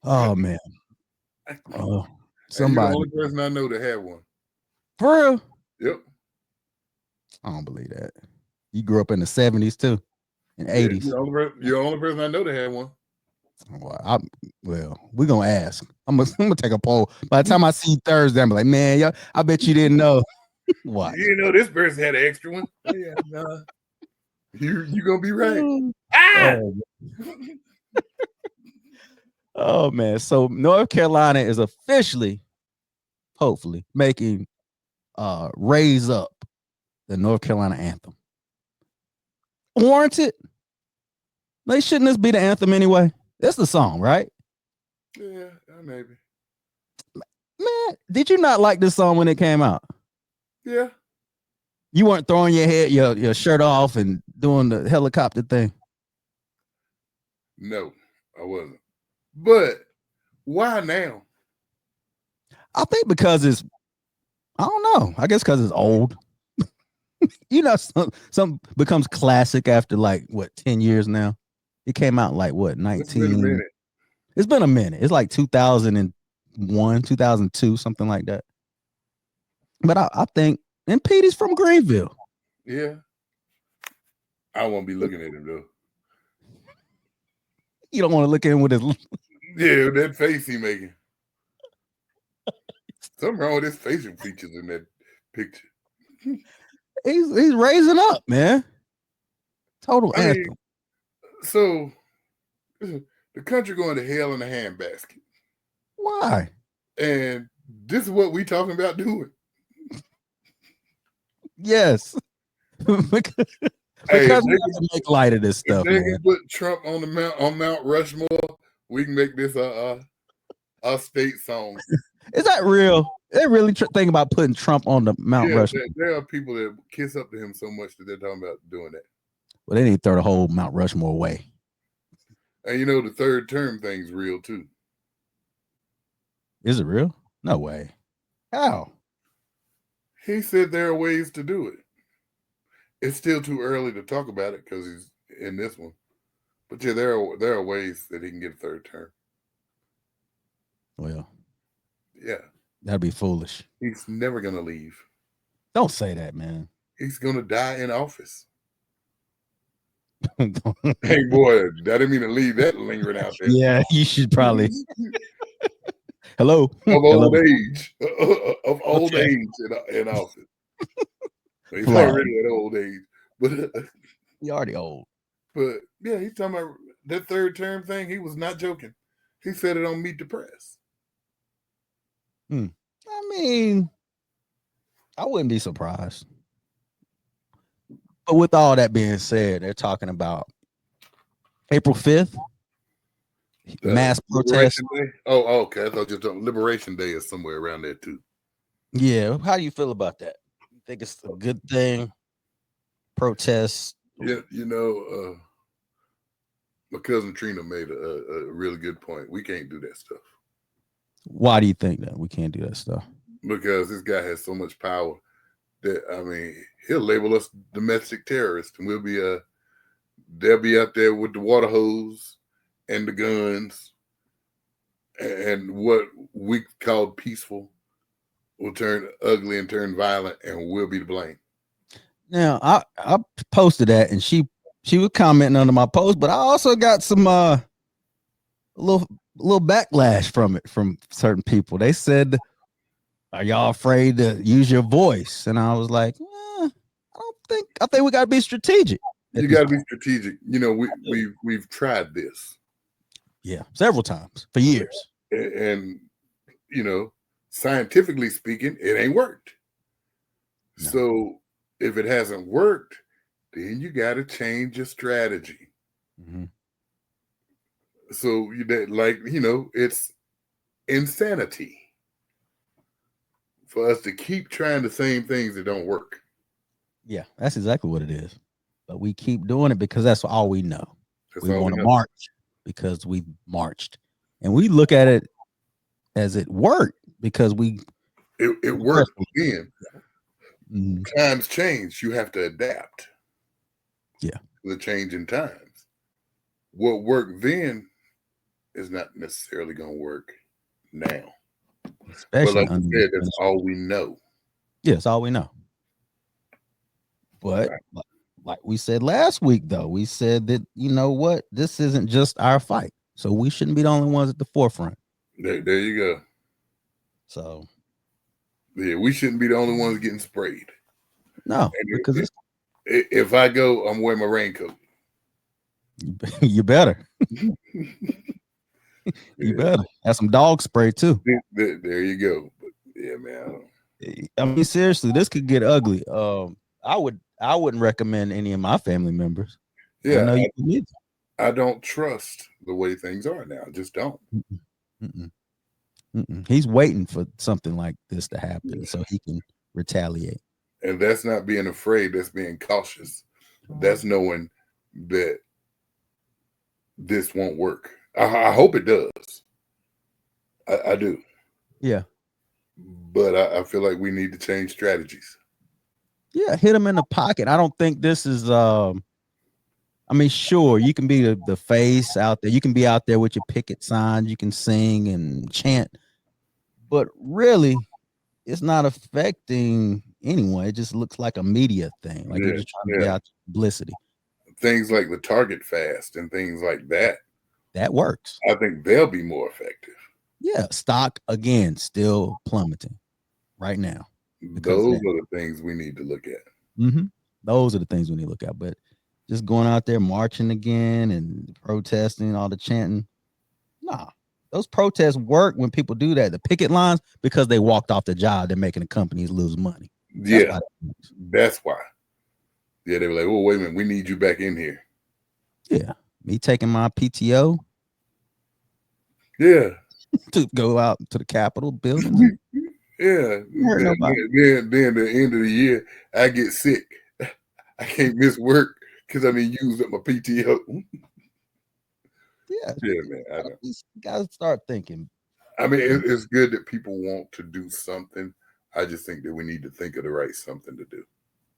Oh man. Oh, somebody. You're the only person I know that had one. For real? Yep. I don't believe that. You grew up in the 70s too, and 80s. You're the only person I know that had one. Well, we're gonna ask. I'm gonna take a poll. By the time I see you Thursday, I'm like, man, I bet you didn't know. What? You didn't know this person had an extra one? Yeah, nah. You gonna be right. Oh man. So North Carolina is officially, hopefully, making Raise Up the North Carolina anthem. Warranted? They shouldn't this be the anthem anyway? That's the song, right? Yeah, maybe. Man, did you not like this song when it came out? Yeah. You weren't throwing your shirt off and doing the helicopter thing? No, I wasn't. But why now? I think because I don't know. I guess because it's old. You know, some becomes classic after like what 10 years now. It came out like what 19. It's been a minute. It's been a minute. It's like 2001, 2002, something like that. But I think, and Petey's from Greenville. Yeah. I won't be looking at him though. You don't want to look at him with his. Yeah, that face he making. Something wrong with his facial features in that picture. He's raising up, man. Total anthem. So the country going to hell in a handbasket. Why? And this is what we talking about doing. Yes. because we have to make light of this stuff. If they can put Trump on Mount Rushmore, we can make this a state song. Is that real? They really think about putting Trump on the Mount Rushmore. There are people that kiss up to him so much that they're talking about doing that. Well, they need to throw the whole Mount Rushmore away. And you know the third term thing's real too. Is it real? No way. How? He said there are ways to do it. It's still too early to talk about it because he's in this one. But yeah, there are ways that he can get a third term. Well, yeah, that'd be foolish. He's never gonna leave. Don't say that, man. He's gonna die in office. Hey, boy, I didn't mean to leave that lingering out there. Yeah, you should probably. Hello. Of old Hello. age, of old age in office. He's already at old age, but he's already old. But yeah, he's talking about that third term thing. He was not joking. He said it on Meet the Press. I mean, I wouldn't be surprised. But with all that being said, they're talking about April 5th, mass protest. Oh, okay. I thought you were talking Liberation Day is somewhere around there too. Yeah. How do you feel about that? You think it's a good thing? Protests? Yeah, my cousin Trina made a really good point. We can't do that stuff. Why do you think that we can't do that stuff? Because this guy has so much power that, I mean, he'll label us domestic terrorists, and they'll be out there with the water hose and the guns, and what we called peaceful will turn ugly and turn violent, and we'll be to blame. Now, I posted that, and she was commenting under my post, but I also got some little backlash from it from certain people. They said, "Are y'all afraid to use your voice?" And I was like, I think we got to be strategic. You got to be strategic. We've tried this. Yeah, several times for years. And scientifically speaking, it ain't worked. No. So if it hasn't worked, then you got to change your strategy. Mm-hmm. So it's insanity for us to keep trying the same things that don't work. Yeah, that's exactly what it is. But we keep doing it because that's all we know. We want to march because we marched, and we look at it as it worked because it worked again. Mm-hmm. Times change. You have to adapt. Yeah, the change in times. What worked then is not necessarily going to work now. Especially, but like you said, that's all we know. Yeah, it's all we know. But like we said last week, though, we said that, you know what, this isn't just our fight. So we shouldn't be the only ones at the forefront. There you go. So yeah, we shouldn't be the only ones getting sprayed. No, because if I go, I'm wearing my raincoat. You better. You better have some dog spray too. There you go. But yeah, man. I mean, seriously, this could get ugly. I wouldn't recommend any of my family members. Yeah, I know you need to. I don't trust the way things are now. I just don't. He's waiting for something like this to happen so he can retaliate. And that's not being afraid. That's being cautious. That's knowing that this won't work. I hope it does. I do. Yeah. But I feel like we need to change strategies. Yeah, hit him in the pocket. I don't think this is I mean, sure, you can be the face out there. You can be out there with your picket signs. You can sing and chant. But really, it's not affecting anyone. It just looks like a media thing. Like you're just trying to get out publicity. Things like the Target fast and things like that. That works. I think they'll be more effective. Yeah. Stock, again, still plummeting right now. Those are the things we need to look at. Mm-hmm. Those are the things we need to look at. But just going out there marching again and protesting, all the chanting. Nah, those protests work when people do that. The picket lines, because they walked off the job, they're making the companies lose money. That's why. Yeah, they were like, oh, wait a minute, we need you back in here. Yeah. Me taking my PTO. Yeah. To go out to the Capitol building. Yeah. Then at the end of the year, I get sick. I can't miss work because I didn't use up my PTO. Yeah, man. I know. You gotta start thinking. I mean, it's good that people want to do something, I just think that we need to think of the right something to do.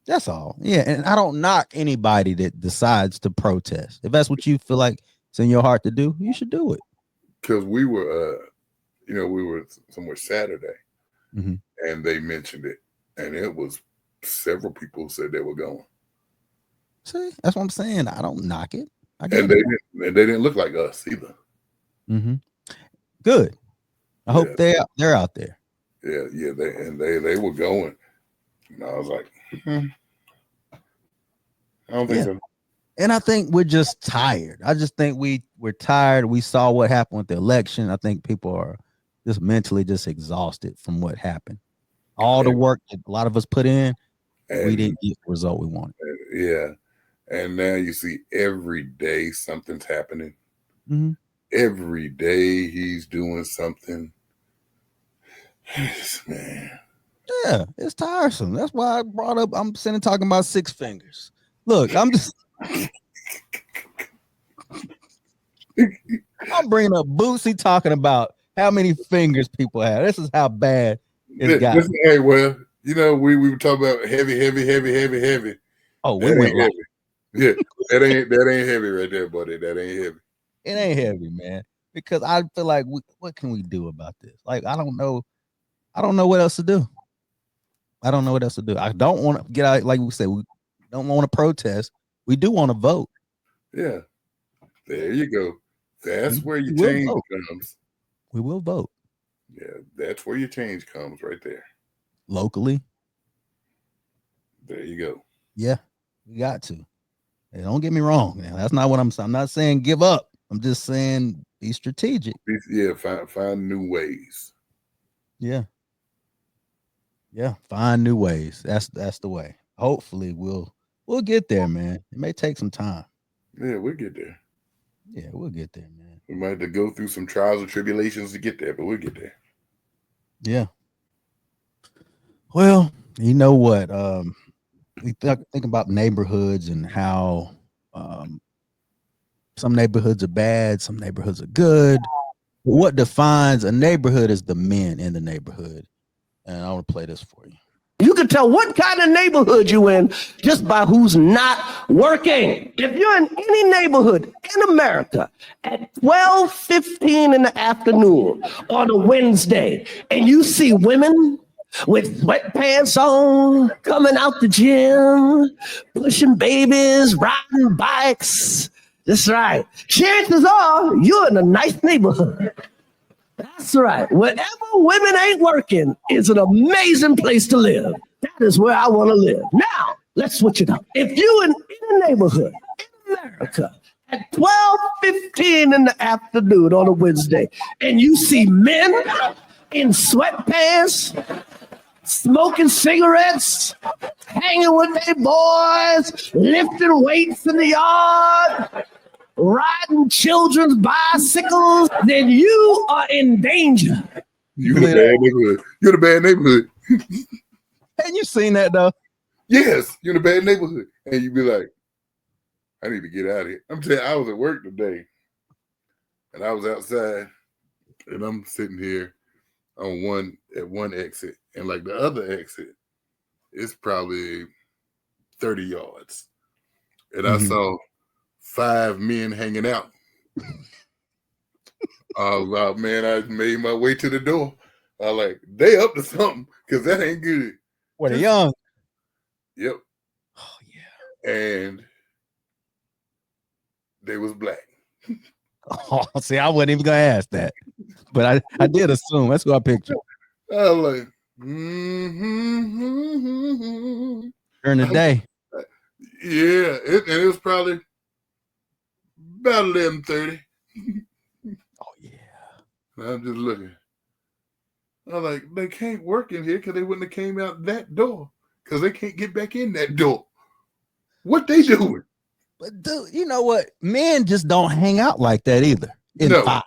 That's all. Yeah, and I don't knock anybody that decides to protest. If that's what you feel like it's in your heart to do, you should do it. Because we were, we were somewhere Saturday, Mhm. and they mentioned it, and it was several people who said they were going. See, that's what I'm saying. I don't knock it. I And get they it. didn't look like us either. Mm-hmm. Good. I hope they're out there. Yeah, they were going. And I was like, I don't think so. And I think we're just tired. I just think we're tired. We saw what happened with the election. I think people are just mentally just exhausted from what happened. All the work that a lot of us put in, we didn't get the result we wanted. Yeah. And now you see every day something's happening. Mm-hmm. Every day he's doing something. Man. Yeah, it's tiresome. That's why I brought up. I'm sitting talking about 6 fingers. Look, I'm bringing up Boosie talking about how many fingers people have. This is how bad it's got. Hey, well, we were talking about heavy. Oh, we went heavy. Yeah, that ain't heavy right there, buddy. That ain't heavy. It ain't heavy, man. Because I feel like what can we do about this? Like, I don't know what else to do. I don't know what else to do. I don't want to get out. Like we said, we don't want to protest. We do want to vote. Yeah, there you go. That's where your change comes. We will vote. Yeah, that's where your change comes right there. Locally. There you go. Yeah, we got to. Hey, don't get me wrong. Now, that's not what I'm saying. I'm not saying give up. I'm just saying be strategic. Yeah, find new ways. Yeah. Yeah, find new ways. That's the way. Hopefully we'll get there, man. It may take some time. Yeah, we'll get there. Yeah, we'll get there, man. We might have to go through some trials and tribulations to get there, but we'll get there. Yeah. Well, you know what? We think about neighborhoods and how some neighborhoods are bad, some neighborhoods are good. What defines a neighborhood is the men in the neighborhood. And I want to play this for you. You can tell what kind of neighborhood you in just by who's not working. If you're in any neighborhood in America at 12:15 in the afternoon on a Wednesday, and you see women with sweatpants on, coming out the gym, pushing babies, riding bikes, that's right. Chances are you're in a nice neighborhood. That's right. Wherever women ain't working is an amazing place to live. That is where I want to live. Now, let's switch it up. If you in a neighborhood in America at 12:15 in the afternoon on a Wednesday, and you see men in sweatpants, smoking cigarettes, hanging with their boys, lifting weights in the yard, riding children's bicycles, then you are in danger. You're in a bad neighborhood. You're in a bad neighborhood. And you seen that though? Yes, you're in a bad neighborhood. And you be like, I need to get out of here. I'm telling you, I was at work today and I was outside and I'm sitting here on one exit, and like the other exit is probably 30 yards. And I saw 5 men hanging out. Man, I made my way to the door. I like, they up to something because that ain't good. What, are young? Yep. Oh, yeah. And they was black. Oh, see, I wasn't even going to ask that. But I did assume. That's what I pictured. I was like, During the day. Yeah. And it was probably about 11:30. Oh, yeah. And I'm just looking. I'm like, they can't work in here because they wouldn't have came out that door because they can't get back in that door. What they doing? But dude, you know what? Men just don't hang out like that either. In fives.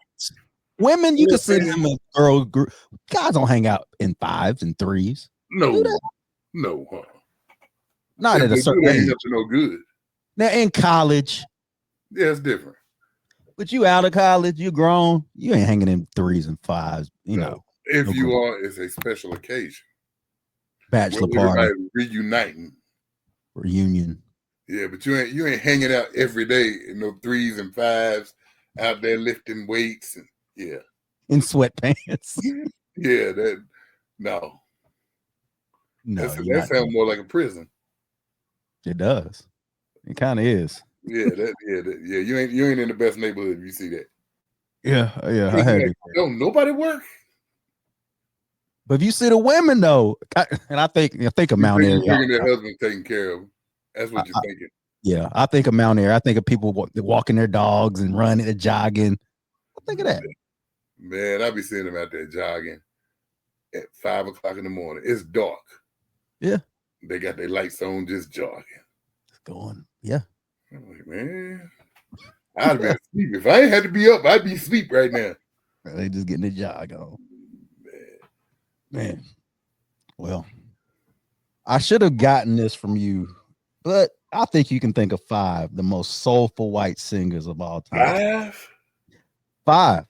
Women, you can see them in girl group. Guys don't hang out in 5s and 3s. No. Not at a certain age. Up to no good. Now in college. Yeah, it's different. But you out of college, you grown, you ain't hanging in 3s and 5s, you know. If you are, it's a special occasion. Bachelor Where party, everybody reuniting. reunion. Yeah, but you ain't hanging out every day in no 3s and 5s out there lifting weights and yeah. In sweatpants. Yeah, that no. No, That sounds more like a prison. it does. It kind of is. Yeah, you ain't in the best neighborhood if you see that. Yeah. I had it. Don't nobody work. But if you see the women though, and I think of Mount Airy. Thinking their husband taking care of them. That's what you're thinking. Yeah, I think of Mount Airy. I think of people walking their dogs and running and jogging. Think of that. Man, I be seeing them out there jogging at 5 o'clock in the morning. It's dark. Yeah. They got their lights on, just jogging. It's going. Yeah. I'm like, man, I'd be asleep. If I ain't had to be up, I'd be asleep right now. They just getting the jog on. Man. Well, I should have gotten this from you, but I think you can think of 5 the most soulful white singers of all time. 5.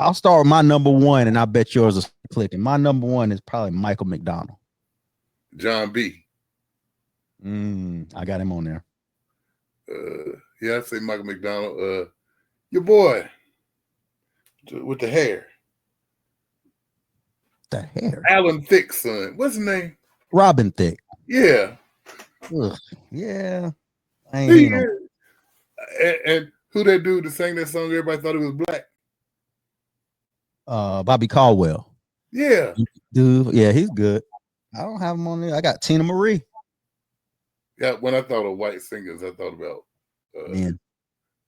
I'll start with my number 1, and I bet yours is clicking. My number 1 is probably Michael McDonald. John B. I got him on there. Yeah, I'd say Michael McDonald. Your boy with the hair. The hair. Alan Thicke's son. What's his name? Robin Thicke. Yeah. Ugh, yeah. I ain't hear no. And who that dude that sang that song? Everybody thought he was black. Bobby Caldwell. Yeah. Dude, yeah, he's good. I don't have him on there. I got Tina Marie. Yeah, when I thought of white singers, I thought about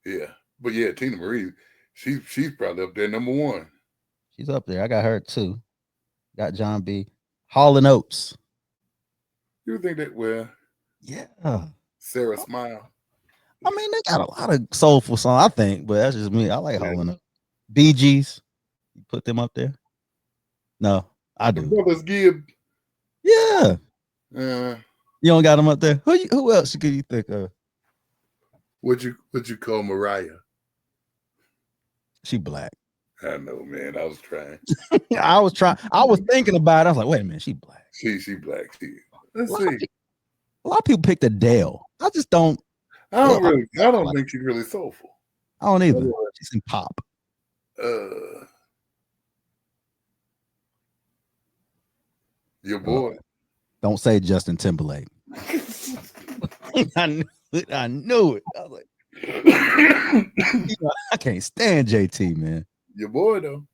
yeah. But yeah, Tina Marie, she's probably up there number 1. She's up there. I got her too. Got John B. Hall and Oates. You think that? Well, yeah. Sarah Smile. I mean, they got a lot of soulful songs, I think, but that's just me. I like Hall and Oates. Bee Gees. You put them up there? No, I do. Brothers Gibb. Yeah. You don't got them up there. Who else could you think of? What you call Mariah? She black. I know, man. I was trying. I was thinking about it. I was like, wait a minute, she black. She black. Let's see. A lot of people picked Adele. I just don't. I don't think she's really soulful. I don't either. She's in pop. Your boy. Don't say Justin Timberlake. I knew it. I was like, I can't stand JT, man. Your boy though.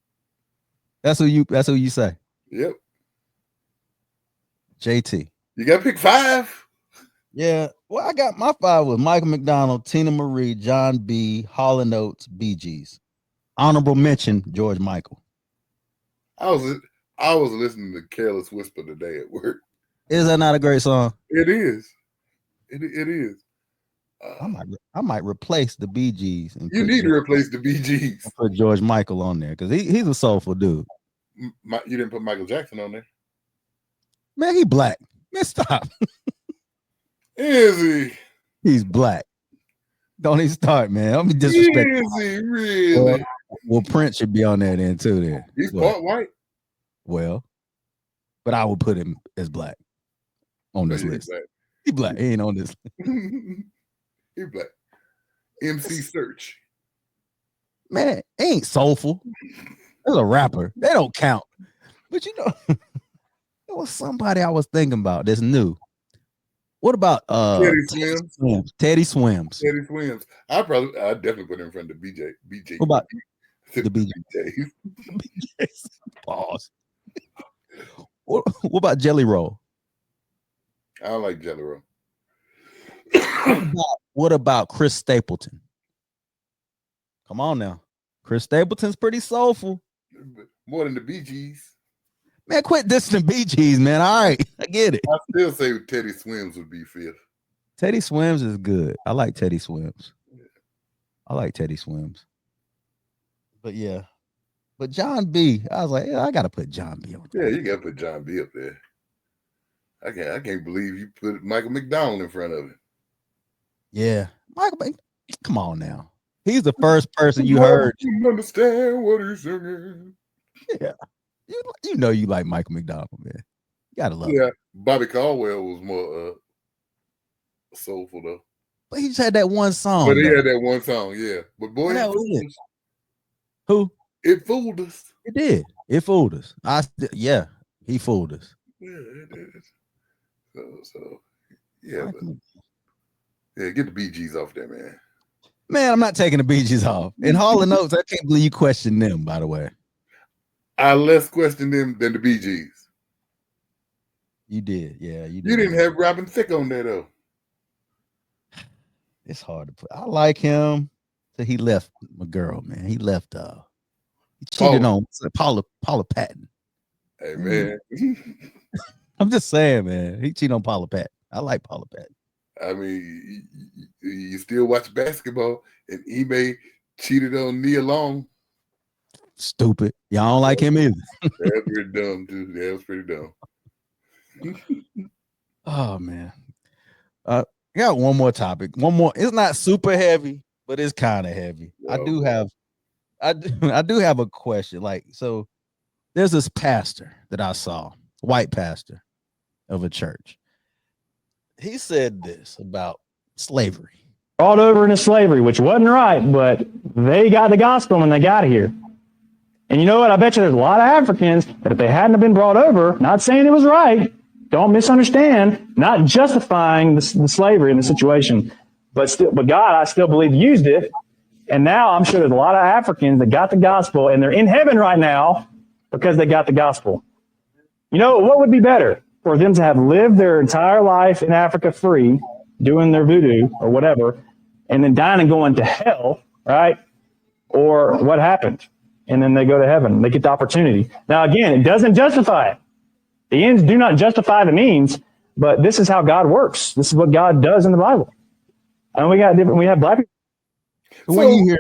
That's who you say. Yep. JT. You gotta pick 5. Yeah. Well, I got my 5 with Michael McDonald, Tina Marie, John B, Hall and Oates, Bee Gees. Honorable mention, George Michael. I was listening to Careless Whisper today at work. Is that not a great song? It is. It is. I might replace the Bee Gees. You need to replace the Bee Gees. Put George Michael on there because he's a soulful dude. You didn't put Michael Jackson on there. Man, he black. Man, stop. Is he? He's black. Don't even start, man. Don't be disrespectful. Is he really? Well, Prince should be on there then too. Then he's part white. Well, but I would put him as black on this list. He black. He ain't on this list. He black. MC Search. Man, he ain't soulful. That's a rapper. They don't count. But you know, there was somebody I was thinking about that's new. What about Teddy Swims? Teddy Swims. I definitely put him in front of BJ. What about the BJ? Pause. What about Jelly Roll? I don't like Jelly Roll. What about Chris Stapleton? Come on now. Chris Stapleton's pretty soulful. More than the Bee Gees. Man, quit dissing the Bee Gees, man. All right, I get it. I still say Teddy Swims would be 5th. Teddy Swims is good. I like Teddy Swims. I like Teddy Swims. But yeah. But John B, I was like, yeah, I gotta put John B on there. Yeah, you gotta put John B up there. I can't believe you put Michael McDonald in front of it. Yeah. Michael, come on now. He's the first person you heard. You understand what he's saying. Yeah. You know you like Michael McDonald, man. You gotta love Yeah, him. Bobby Caldwell was more soulful though. But he just had that one song. But he though. had that one song, yeah. But boy, And it that was fooled it. us. Who? It fooled us. It did. It fooled us. Yeah, he fooled us. Yeah, it did. So yeah, but Michael- yeah, get the BGs off there, man. Man, I'm not taking the Bee Gees off. And Hall and Oates, I can't believe you questioned them, by the way. I less question them than the BGs. You did. Yeah, you did. You didn't have Robin Thicke on there though. It's hard to put. I like him. So he left my girl, man. He left he cheated on Paula Patton. Hey man. I'm just saying, man. He cheated on Paula Patton. I like Paula Patton. I mean, you still watch basketball, and Ime cheated on Nia Long. Stupid. Y'all don't like him either. That's pretty dumb, too. That was pretty dumb. Oh man. I got one more topic. One more. It's not super heavy, but it's kind of heavy. I do have a question. Like, so there's this pastor that I saw, white pastor of a church. He said this about slavery. Brought over into slavery, which wasn't right, but they got the gospel and they got here. And you know what? I bet you there's a lot of Africans that if they hadn't have been brought over, not saying it was right, don't misunderstand, not justifying the slavery in the situation, but God, I still believe, used it. And now I'm sure there's a lot of Africans that got the gospel and they're in heaven right now because they got the gospel. You know, what would be better? For them to have lived their entire life in Africa free, doing their voodoo or whatever, and then dying and going to hell, right? Or what happened? And then they go to heaven. They get the opportunity. Now, again, it doesn't justify it. The ends do not justify the means, but this is how God works. This is what God does in the Bible. And we have black people. When you hear,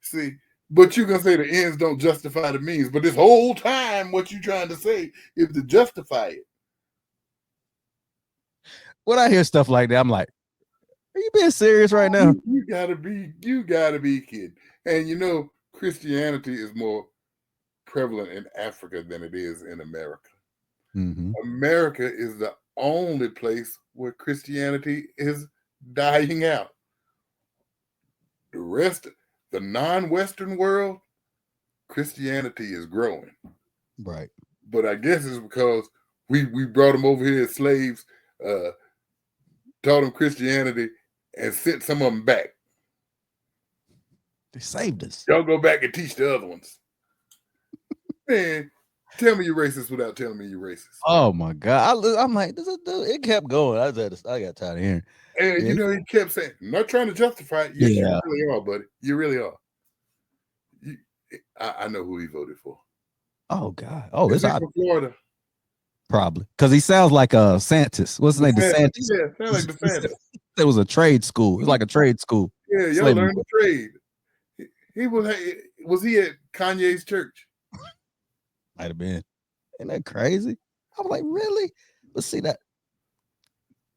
see, but you can say the ends don't justify the means. But this whole time, what you trying to say is to justify it. when I hear stuff like that, I'm like, are you being serious right now? You gotta be kidding. And you know, Christianity is more prevalent in Africa than it is in America. Mm-hmm. America is the only place where Christianity is dying out. The rest, the non-Western world, Christianity is growing. Right. But I guess it's because we brought them over here as slaves, taught them Christianity, and sent some of them back. They saved us. Y'all go back and teach the other ones. Man, tell me you're racist without telling me you're racist. Oh my God. I'm like, it kept going. I got tired of hearing. And Yeah. you know, he kept saying, I'm not trying to justify it. Yes, Yeah. you really are, buddy. You really are. I know who he voted for. Oh God. Oh, Is it's he from Florida? probably because he sounds like Santis. What's his name? DeSantis. Yeah, sounds like DeSantis. It was a trade school. It was like a trade school. Yeah, y'all Slavery. learned the trade. He was he at Kanye's church? Might have been. Isn't that crazy? I was like, really? But see that.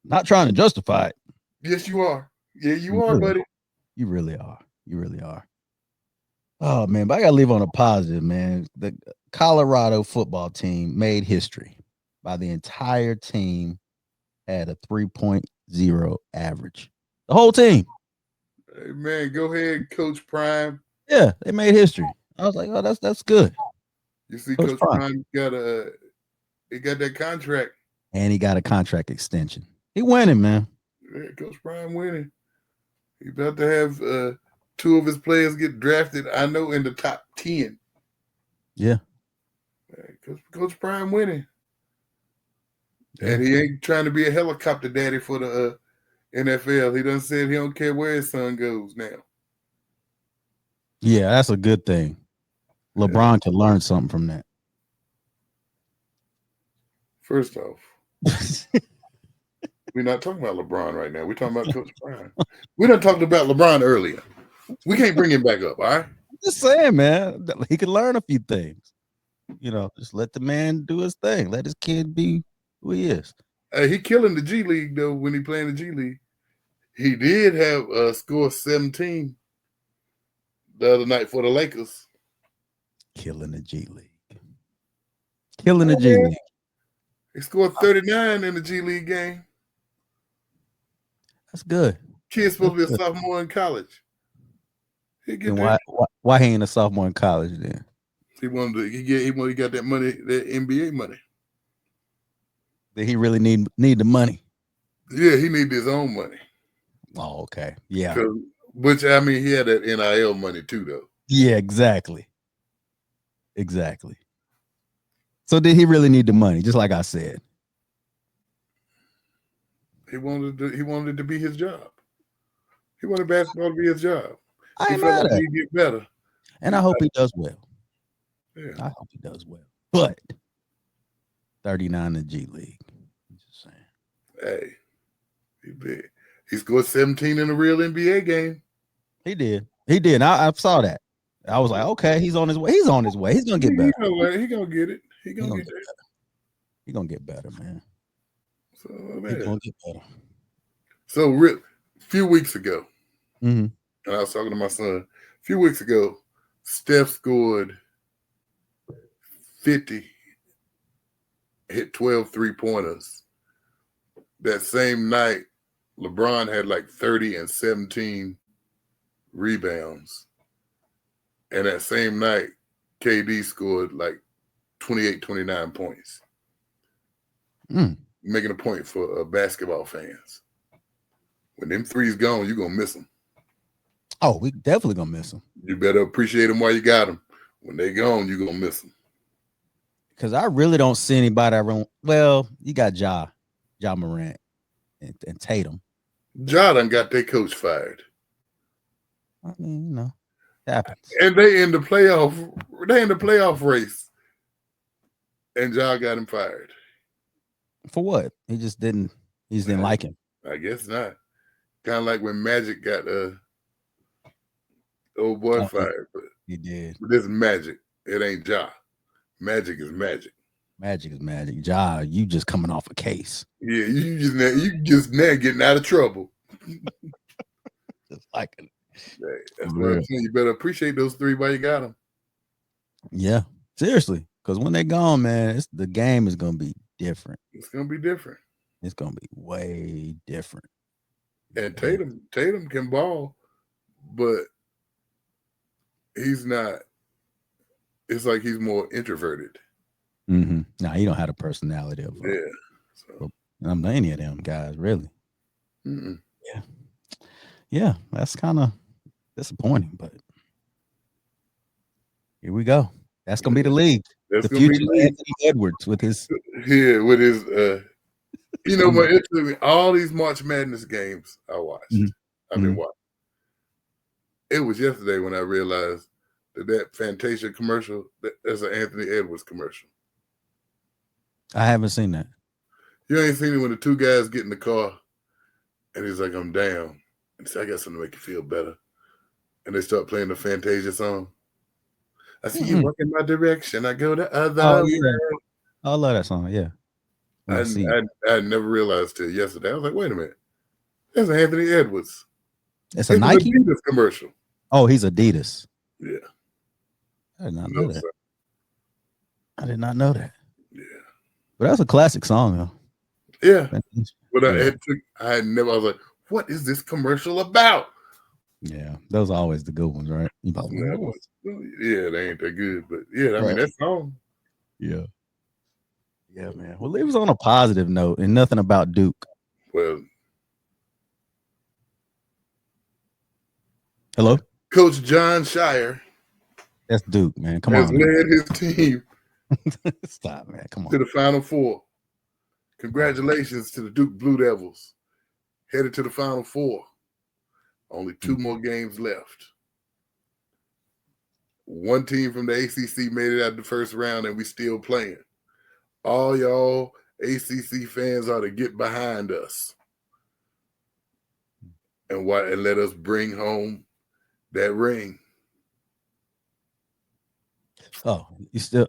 Not trying to justify it. Yes, you are. Yeah, you are, buddy. You really are. You really are. Oh man, but I gotta leave on a positive, man. The Colorado football team made history by the entire team had a 3.0 average. The whole team. Hey, man, go ahead, Coach Prime. Yeah, they made history. I was like, oh, that's good. You see, Coach Coach Prime got that contract. And he got a contract extension. He winning, man. Yeah, Coach Prime winning. He about to have two of his players get drafted, I know, in the top 10. Yeah. Coach Prime winning. Yeah. And he ain't trying to be a helicopter daddy for the NFL. He done said he don't care where his son goes now. Yeah, that's a good thing. LeBron can learn something from that. First off, we're not talking about LeBron right now. We're talking about Coach Prime. We done talked about LeBron earlier. We can't bring him back up, all right? Just saying, man. He can learn a few things. You know, just let the man do his thing. Let his kid be who he is. He killing the G League, though, when he playing the G League. He did have score 17 the other night for the Lakers. Killing the G League. Killing the G man. League. He scored 39 in the G League game. That's good. Kid's supposed to be a That's good. sophomore in college. He get Then that. why he ain't a sophomore in college then? He wanted to. He got that money, that NBA money. Did he really need the money? Yeah, he needed his own money. Oh, okay. Yeah. Which I mean, he had that NIL money too, though. Yeah, exactly. Exactly. So did he really need the money? Just like I said. He wanted it to be his job. He wanted basketball to be his job. I He ain't felt mad like at he'd get better. And I hope he does well. Yeah. I hope he does well. But 39 in the G League. I'm just saying. Hey, he scored 17 in a real NBA game. He did. He did. I saw that. I was like, okay, he's on his way. He's on his way. He's gonna get better. He gonna get it. He gonna get it. He's gonna get better, man. So, He's gonna get better. So a few weeks ago, Mm-hmm. and I was talking to my son. A few weeks ago, Steph scored 50, hit 12 3-pointers. That same night, LeBron had like 30 and 17 rebounds. And that same night, KD scored like 28, 29 points. Making a point for basketball fans. When them threes gone, you're going to miss them. Oh, we definitely going to miss them. You better appreciate them while you got them. When they gone, you're going to miss them. Because I really don't see anybody around. Well, you got Ja Morant and Tatum. Ja done got their coach fired. I mean, you know, it happens. And they in the playoff race. And Ja got him fired. For what? He just didn't like him. I guess not. Kind of like when Magic got old boy fired. But he did. But this is Magic. It ain't Ja. Magic is magic. Magic is magic. Ja, you just coming off a case. Yeah, you just now getting out of trouble. Just like it. Hey, that's what I'm saying. You better appreciate those three while you got them. Yeah, seriously. Because when they're gone, man, the game is gonna be different. It's gonna be different. It's gonna be way different. And Tatum can ball, but he's not. It's like he's more introverted. Mm-hmm. Nah, he don't have the personality of So. any of them guys, really. Mm-mm. Yeah, that's kind of disappointing, but here we go. That's gonna be the league. That's the gonna future be Anthony Edwards with his you know what, interesting, all these March Madness games I watched. I've been watching. It was yesterday when I realized that Fantasia commercial, that's an Anthony Edwards commercial. I haven't seen that. You ain't seen it when the two guys get in the car and he's like, I'm down. And say, I got something to make you feel better. And they start playing the Fantasia song. I see you walk in my direction. I go the other way. I love that song. Yeah. I never realized till yesterday. I was like, wait a minute. That's Anthony Edwards. It's a Nike Adidas commercial. Oh, he's Adidas. Yeah. I did not know that. Sir. I did not know that. Yeah. But that's a classic song, though. Yeah. But I was like, what is this commercial about? Yeah. Those are always the good ones, right? Yeah, they ain't that good. But yeah, I mean, that song. Yeah. Yeah, man. Well, it was on a positive note and nothing about Duke. Well, hello? Coach John Shire. That's Duke, man. Come has on. led his team Stop, man. Come on. to the Final Four. Congratulations to the Duke Blue Devils. Headed to the Final Four. Only 2 more games left. One team from the ACC made it out of the first round, and we still playing. All y'all ACC fans ought to get behind us and let us bring home that ring. Oh, you still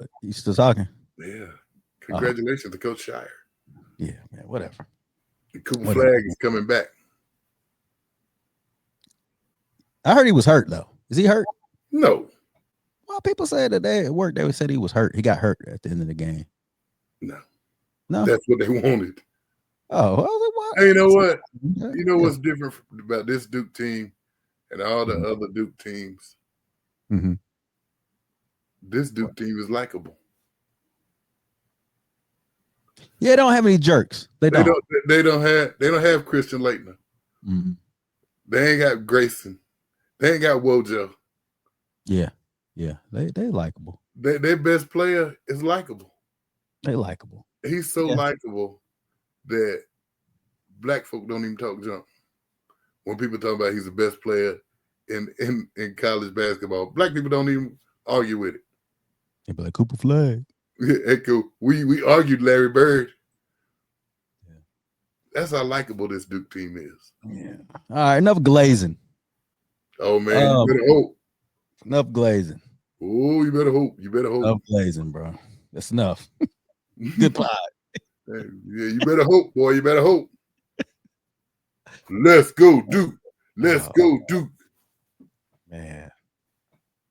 talking? Yeah. Congratulations to Coach Shire. Yeah, man. Whatever. The Cooper Flag is coming back. I heard he was hurt though. Is he hurt? No. Well, people say that at work they said he was hurt. He got hurt at the end of the game. No, No. that's what they wanted. Oh, well, what? Hey, you know what? Yeah, You know yeah. what's different about this Duke team and all the other Duke teams? Mm-hmm. This Duke team is likable. Yeah, they don't have any jerks. They don't. They don't have Christian Laettner. Mm-hmm. They ain't got Grayson. They ain't got Wojo. Yeah, they likable. Their best player is likable. They likable. He's so likable that black folk don't even talk junk. When people talk about he's the best player in college basketball, black people don't even argue with it. They be like Cooper Flag. Echo. We argued Larry Bird. Yeah. That's how likable this Duke team is. Yeah. All right, enough glazing. Oh man, you better hope. Enough glazing. Oh, you better hope. You better hope. Enough glazing, bro. That's enough. Good pod. Yeah, you better hope, boy. You better hope. Let's go, Duke. Let's go, Duke. Man.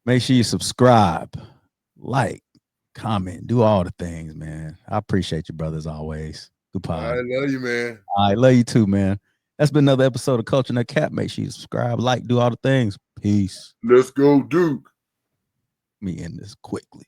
Make sure you subscribe, like, comment, do all the things, man. I appreciate you, brother, as always. Good pod. I love you, man. I love you too, man. That's been another episode of Culture Nut Cap. Make sure you subscribe, like, do all the things. Peace. Let's go, Duke. Let me end this quickly.